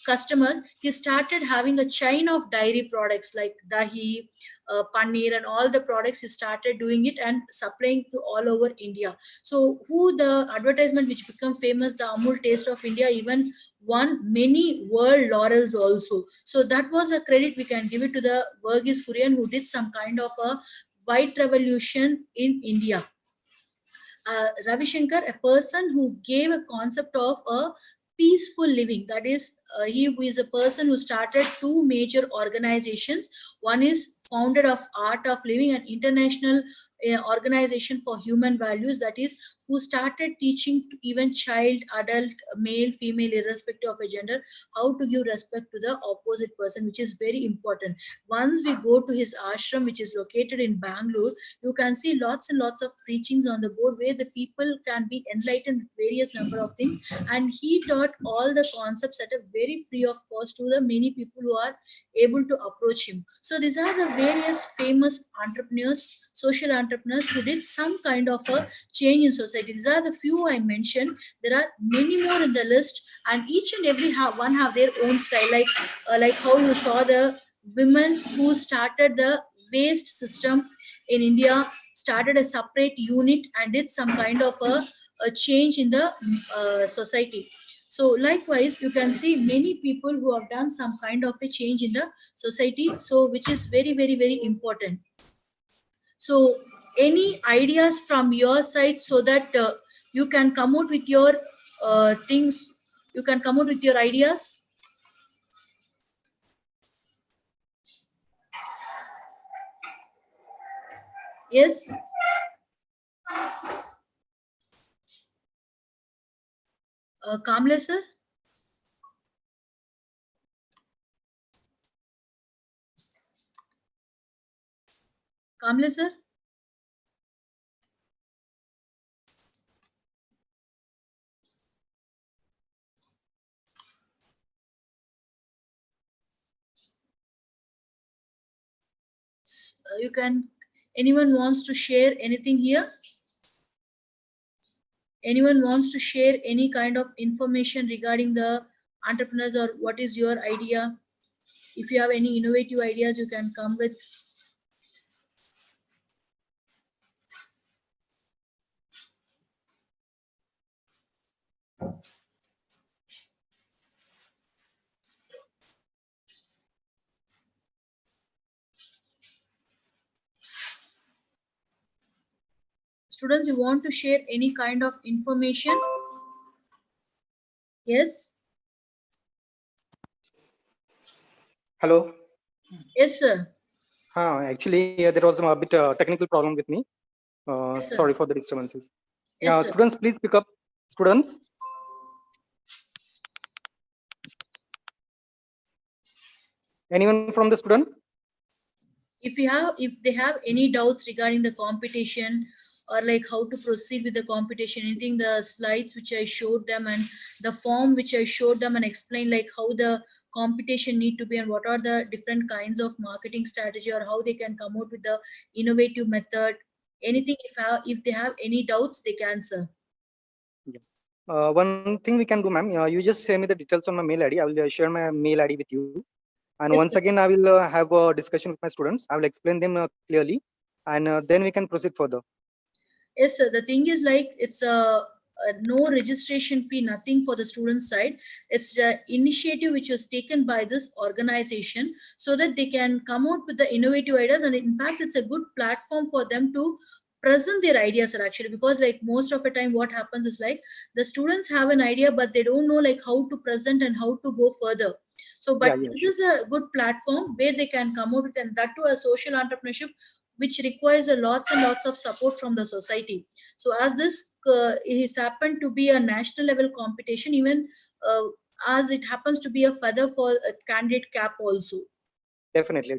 customers, he started having a chain of dairy products like dahi, paneer, and all the products. He started doing it and supplying to all over India. So who the advertisement which become famous, the Amul Taste of India, even won many world laurels also. So that was a credit we can give it to the Verghese Kurian, who did some kind of a white revolution in India. Ravi Shankar, a person who gave a concept of a peaceful living. That is, he is a person who started two major organizations. One is founder of Art of Living, an international organization for human values, that is, who started teaching to even child, adult, male, female, irrespective of a gender, how to give respect to the opposite person, which is very important. Once we go to his ashram, which is located in Bangalore, you can see lots and lots of preachings on the board where the people can be enlightened with various number of things. And he taught all the concepts at a very free of cost to the many people who are able to approach him. So these are the various famous entrepreneurs, social entrepreneurs who did some kind of a change in society. These are the few I mentioned. There are many more in the list, and each and every one have their own style. Like how you saw the women who started the waste system in India, started a separate unit and did some kind of a change in the society. So likewise, you can see many people who have done some kind of a change in the society, so which is very, very, very important. So any ideas from your side, so that you can come out with your things, you can come out with your ideas? Yes. Kamle sir? Kamle sir? You can, anyone wants to share anything here? Anyone wants to share any kind of information regarding the entrepreneurs, or what is your idea? If you have any innovative ideas, you can come with. Students, you want to share any kind of information? Yes? Hello. Yes, sir. Actually, there was a bit technical problem with me. Yes, sir. Sorry for the disturbances. Yes, sir. Students, please pick up. Students. Anyone from the student? If they have any doubts regarding the competition, or like how to proceed with the competition, anything, the slides which I showed them and the form which I showed them and explained like how the competition need to be and what are the different kinds of marketing strategy, or how they can come out with the innovative method, anything, if they have any doubts, they can, sir. One thing we can do, ma'am, you just share me the details on my mail ID. I will share my mail ID with you. And Yes, once sir. again, I will have a discussion with my students. I will explain them clearly, and then we can proceed further. Yes, sir. The thing is like it's a no registration fee, nothing for the student side. It's an initiative which was taken by this organization so that they can come out with the innovative ideas. And in fact, it's a good platform for them to present their ideas, sir, actually, because like most of the time what happens is like the students have an idea, but they don't know like how to present and how to go further. So, but this is a good platform where they can come out with, and that too a social entrepreneurship, which requires a lots and lots of support from the society. So as this is happened to be a national level competition, even as it happens to be a feather for a candidate cap also. Definitely,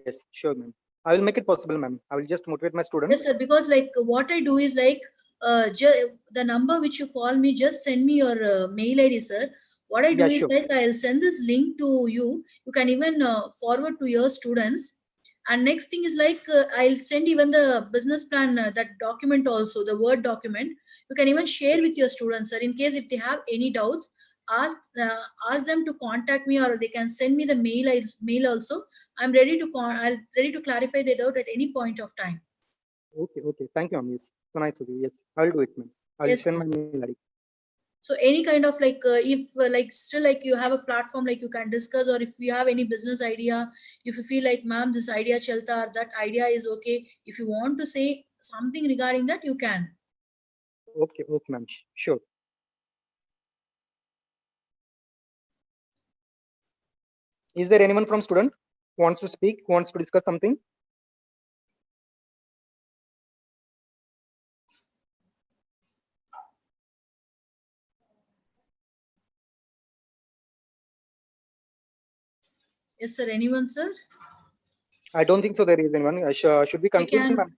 yes, sure, ma'am. I will make it possible, ma'am. I will just motivate my students. Yes, sir. Because like what I do is like the number which you call me, just send me your mail ID, sir. What I do is sure. like I'll send this link to you. You can even forward to your students, And next thing is like I'll send even the business plan, that document also, the Word document. You can even share with your students, sir, in case if they have any doubts. Ask them to contact me, or they can send me the mail also. I'm ready to ready to clarify their doubt at any point of time. Okay, okay. Thank you, ma'am. Yes. So nice of you. Yes, I'll do it, ma'am. I'll Yes, send sir. my mail ID. So any kind of like if like still like you have a platform, like you can discuss, or if you have any business idea, if you feel like, ma'am, this idea chalta, or that idea is okay, if you want to say something regarding that, you can. Okay, okay, ma'am. Sure. Is there anyone from student who wants to speak, who wants to discuss something? Yes, sir. Anyone, sir? I don't think so. There is anyone. Should we They conclude, can ma'am?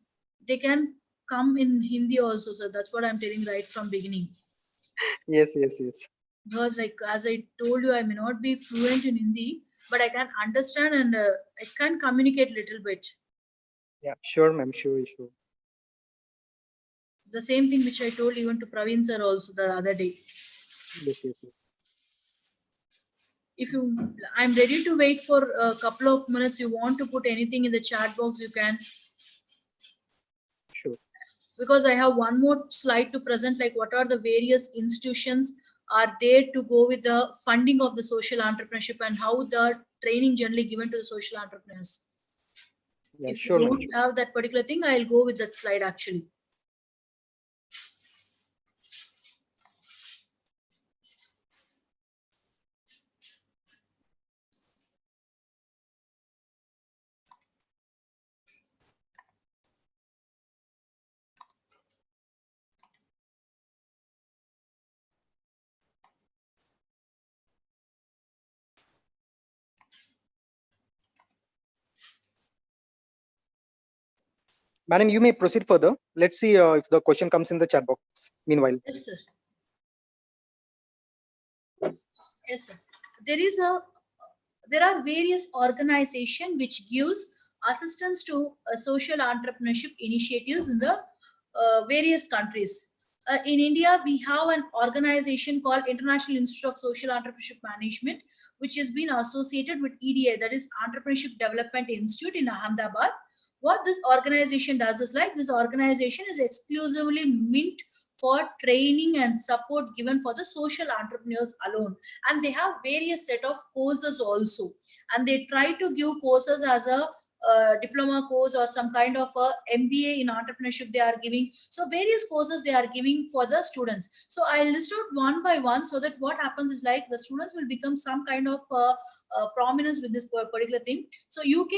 they can come in Hindi also, sir. That's what I'm telling right from beginning. Yes, yes, yes. Because like as I told you, I may not be fluent in Hindi, but I can understand, and I can communicate little bit. Yeah, sure, ma'am. Sure, sure. The same thing which I told even to Praveen sir also the other day. Yes, yes, yes. If you, I'm ready to wait for a couple of minutes. You want to put anything in the chat box, you can. Sure. Because I have one more slide to present, like what are the various institutions are there to go with the funding of the social entrepreneurship, and how the training generally given to the social entrepreneurs. Yeah, If sure, you ma'am. don't have that particular thing, I'll go with that slide actually. Madam, you may proceed further. Let's see if the question comes in the chat box. Meanwhile. Yes, sir. Yes, sir. There are various organizations which gives assistance to social entrepreneurship initiatives in the various countries. In India, we have an organization called International Institute of Social Entrepreneurship Management, which has been associated with EDI, that is Entrepreneurship Development Institute in Ahmedabad. What this organization does is like, this organization is exclusively meant for training and support given for the social entrepreneurs alone, and they have various set of courses also, and they try to give courses as a diploma course or some kind of a MBA in entrepreneurship they are giving. So various courses they are giving for the students. So I list out one by one, so that what happens is like the students will become some kind of prominence with this particular thing. So UK,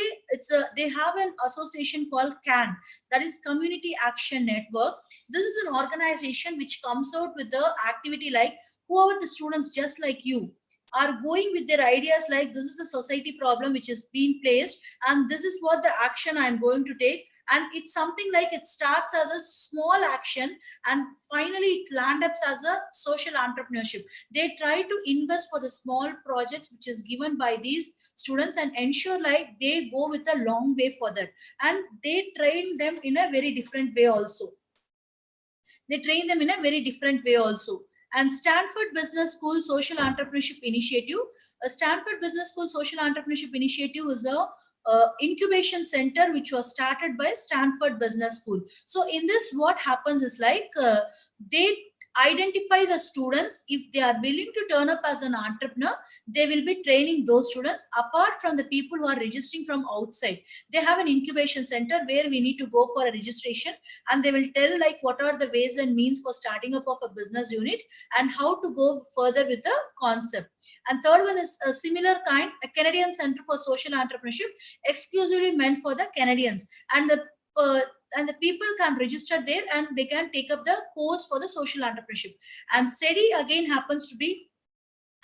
they have an association called CAN, that is Community Action Network. This is an organization which comes out with the activity like, whoever the students just like you are going with their ideas like, this is a society problem which is being placed, and this is what the action I'm going to take. And it's something like, it starts as a small action and finally it lands up as a social entrepreneurship. They try to invest for the small projects which is given by these students, and ensure like they go with a long way for that. And they train them in a very different way also. And Stanford Business School Social Entrepreneurship Initiative. Stanford Business School Social Entrepreneurship Initiative is a incubation center which was started by Stanford Business School. So in this, what happens is like, they identify the students. If they are willing to turn up as an entrepreneur, they will be training those students apart from the people who are registering from outside. They have an incubation center where we need to go for a registration, and they will tell like what are the ways and means for starting up of a business unit and how to go further with the concept. And third one is a similar kind, a Canadian Center for Social Entrepreneurship, exclusively meant for the Canadians. And the people can register there and they can take up the course for the social entrepreneurship. And SETI again happens to be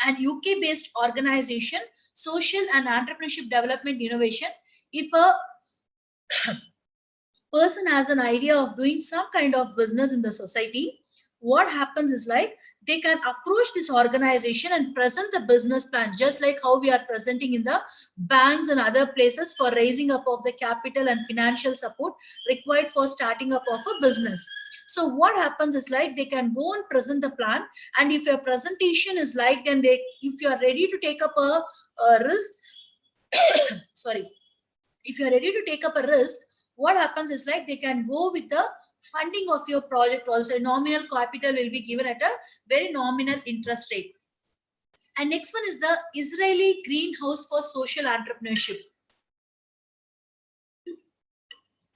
an UK based organization, social and entrepreneurship development innovation. If a person has an idea of doing some kind of business in the society, what happens is like, they can approach this organization and present the business plan, just like how we are presenting in the banks and other places for raising up of the capital and financial support required for starting up of a business. So what happens is like they can go and present the plan, and if your presentation is like, then if you are ready to take up a risk, sorry, if you are ready to take up a risk, what happens is like they can go with the funding of your project also. Nominal capital will be given at a very nominal interest rate. And next one is the Israeli Greenhouse for Social Entrepreneurship.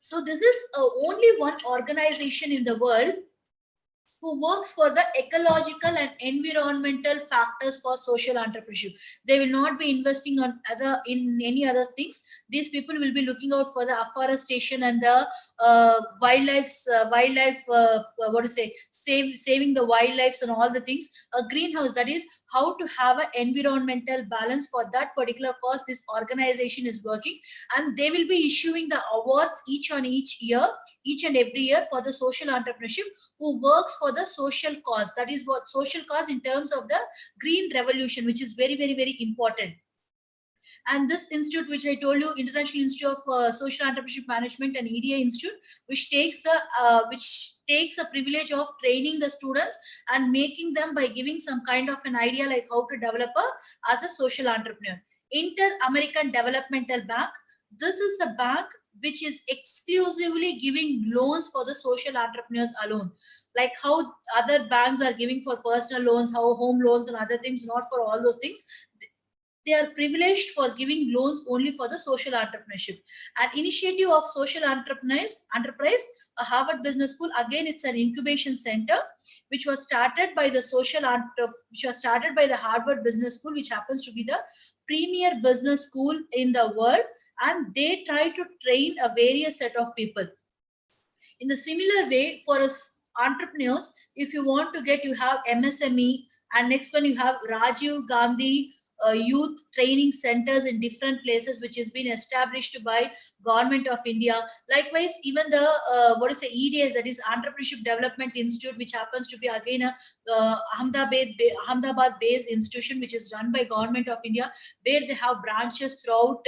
So this is only one organization in the world who works for the ecological and environmental factors for social entrepreneurship. They will not be investing on in any other things. These people will be looking out for the afforestation and the saving the wildlife and all the things. A greenhouse, that is how to have an environmental balance. For that particular cause, this organization is working, and they will be issuing the awards each and every year for the social entrepreneurship who works for the social cause. That is what social cause in terms of the green revolution, which is very, very, very important. And this institute, which I told you, International Institute of Social Entrepreneurship Management and EDA Institute, which takes a privilege of training the students and making them by giving some kind of an idea like how to develop as a social entrepreneur. Inter-American Developmental Bank. This is the bank which is exclusively giving loans for the social entrepreneurs alone. Like how other banks are giving for personal loans, how home loans and other things, not for all those things. They are privileged for giving loans only for the social entrepreneurship. An initiative of social enterprise, a Harvard Business School. Again, it's an incubation center which was started by the Harvard Business School, which happens to be the premier business school in the world, and they try to train a various set of people. In the similar way, for us entrepreneurs, if you want to get, you have MSME, and next one you have Rajiv Gandhi youth training centers in different places, which has been established by Government of India. Likewise, even the EDS, that is Entrepreneurship Development Institute, which happens to be again a Ahmedabad based institution, which is run by Government of India, where they have branches throughout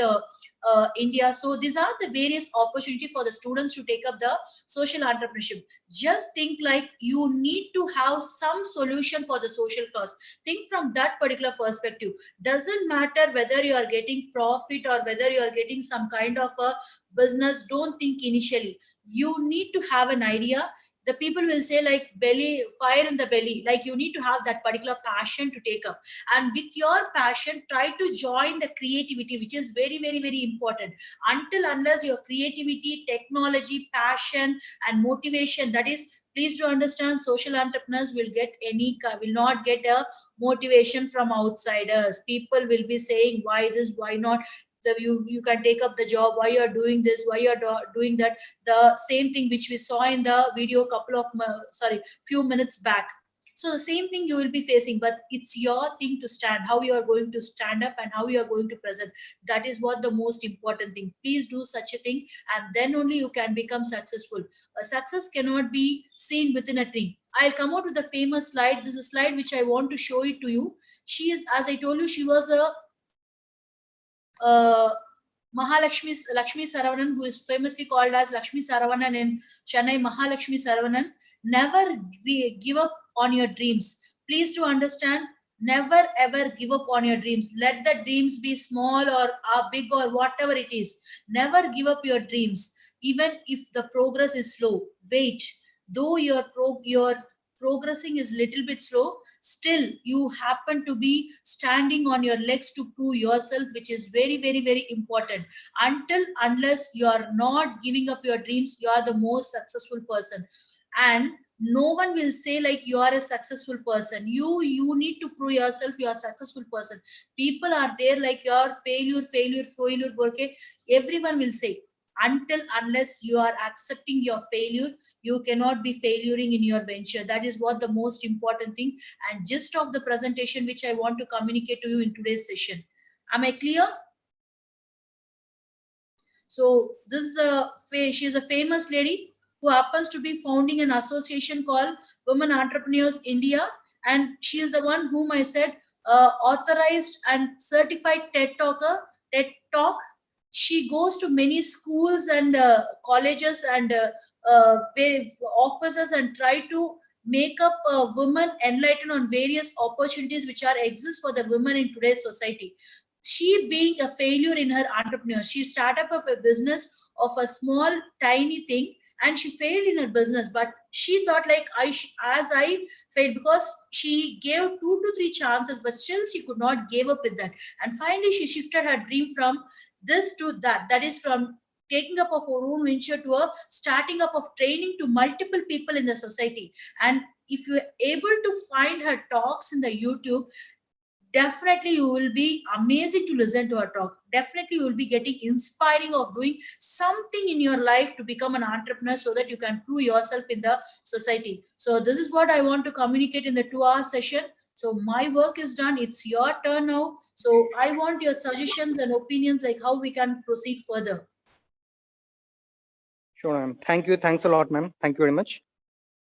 India. So these are the various opportunity for the students to take up the social entrepreneurship. Just think like you need to have some solution for the social cause. Think from that particular perspective. Doesn't matter whether you are getting profit or whether you are getting some kind of a business. Don't think initially. You need to have an idea. The people will say like fire in the belly, like you need to have that particular passion to take up, and with your passion try to join the creativity, which is very, very, very important. Unless your creativity, technology, passion and motivation, that is, please do understand, social entrepreneurs will not get a motivation from outsiders. People will be saying why this, why not. You can take up the job, why you are doing this, why you are doing that. The same thing which we saw in the video few minutes back. So the same thing you will be facing, but it's your thing to stand, how you are going to stand up and how you are going to present. That is what the most important thing. Please do such a thing, and then only you can become successful. A success cannot be seen within a tree. I'll come out with a famous slide. This is a slide which I want to show it to you. She is, as I told you, she was a Lakshmi Saravanan, who is famously called as Lakshmi Saravanan in Chennai, Mahalakshmi Saravanan. Never give up on your dreams. Please do understand, never ever give up on your dreams. Let the dreams be small or big or whatever it is. Never give up your dreams. Even if the progress is slow, wait. Though your progressing is little bit slow, still you happen to be standing on your legs to prove yourself, which is very, very, very important. Unless you are not giving up your dreams, you are the most successful person. And no one will say like you are a successful person. You need to prove yourself you are a successful person. People are there like you are failure. Okay? Everyone will say. Unless you are accepting your failure, you cannot be failuring in your venture. That is what the most important thing and gist of the presentation which I want to communicate to you in today's session. Am I clear? So this is she is a famous lady who happens to be founding an association called Women Entrepreneurs India, and she is the one whom I said authorized and certified TED Talk. She goes to many schools and colleges and offices and try to make up women enlighten on various opportunities which are exist for the women in today's society. She being a failure in her entrepreneur, she started up a business of a small tiny thing, and she failed in her business. But she thought like as I failed, because she gave 2 to 3 chances, but still she could not give up with that. And finally she shifted her dream from this to that. That is from taking up of her own venture to a starting up of training to multiple people in the society. And if you're able to find her talks in the YouTube, definitely you will be amazing to listen to her talk. Definitely you will be getting inspiring of doing something in your life to become an entrepreneur, so that you can prove yourself in the society. So this is what I want to communicate in the 2-hour session. So my work is done. It's your turn now. So I want your suggestions and opinions, like how we can proceed further. Sure, ma'am. Thank you. Thanks a lot, ma'am. Thank you very much.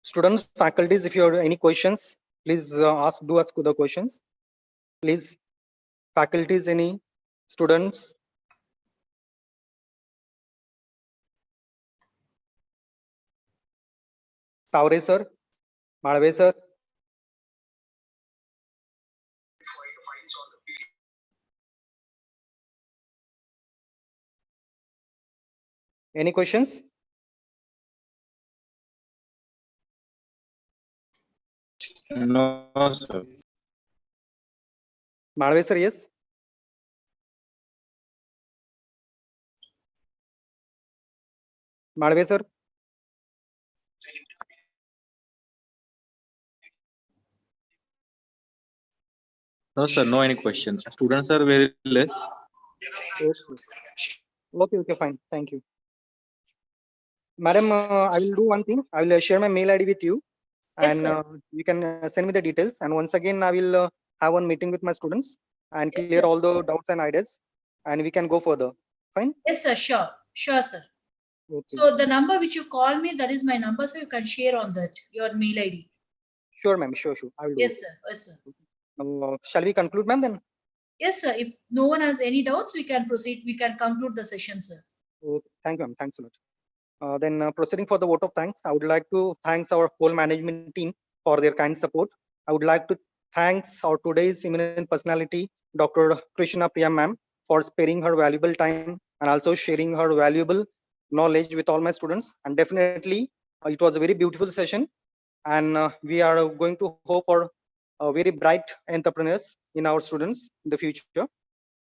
Students, faculties, if you have any questions, please ask the questions. Please, faculties, any students? Taure sir, Malve sir. Any questions? No, sir. Malve sir, yes. Malve sir. No, sir, no any questions. Students are very less. Okay, fine. Thank you. Madam, I will do one thing. I will share my mail ID with you, Yes, and sir. you can send me the details. And once again, I will have one meeting with my students and Yes, clear sir. all the doubts and ideas, and we can go further. Fine? Yes, sir. Sure, sir. Okay. So the number which you call me, that is my number, so you can share on that your mail ID. Sure, ma'am. Sure. I will do Yes, it. sir. Yes, sir. Shall we conclude, ma'am, then? Yes, sir. If no one has any doubts, we can proceed. We can conclude the session, sir. Okay. Thank you, ma'am. Thanks a lot. Then proceeding for the vote of thanks, I would like to thanks our whole management team for their kind support. I would like to thanks our today's eminent personality, Dr. Krishna Priya ma'am, for sparing her valuable time and also sharing her valuable knowledge with all my students. And definitely, it was a very beautiful session. And we are going to hope for very bright entrepreneurs in our students in the future.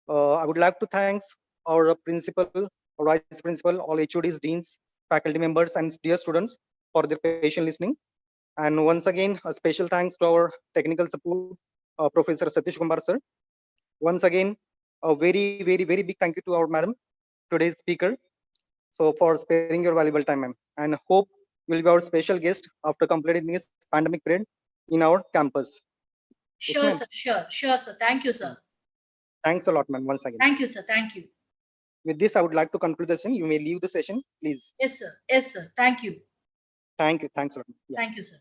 I would like to thanks our principal, our vice principal, all HODs, deans, faculty members, and dear students for their patient listening. And once again, a special thanks to our technical support, Professor Satish Kumar sir. Once again, a very big thank you to our madam, today's speaker. So for sparing your valuable time, ma'am, and hope you will be our special guest after completing this pandemic period in our campus. Sure, ma'am. sir. Sure, sir. Thank you, sir. Thanks a lot, ma'am. Once again. Thank you, sir. Thank you. With this, I would like to conclude the session. You may leave the session, please. Yes, sir. Yes, sir. Thank you. Thank you. Thanks a lot. Yeah. Thank you, sir.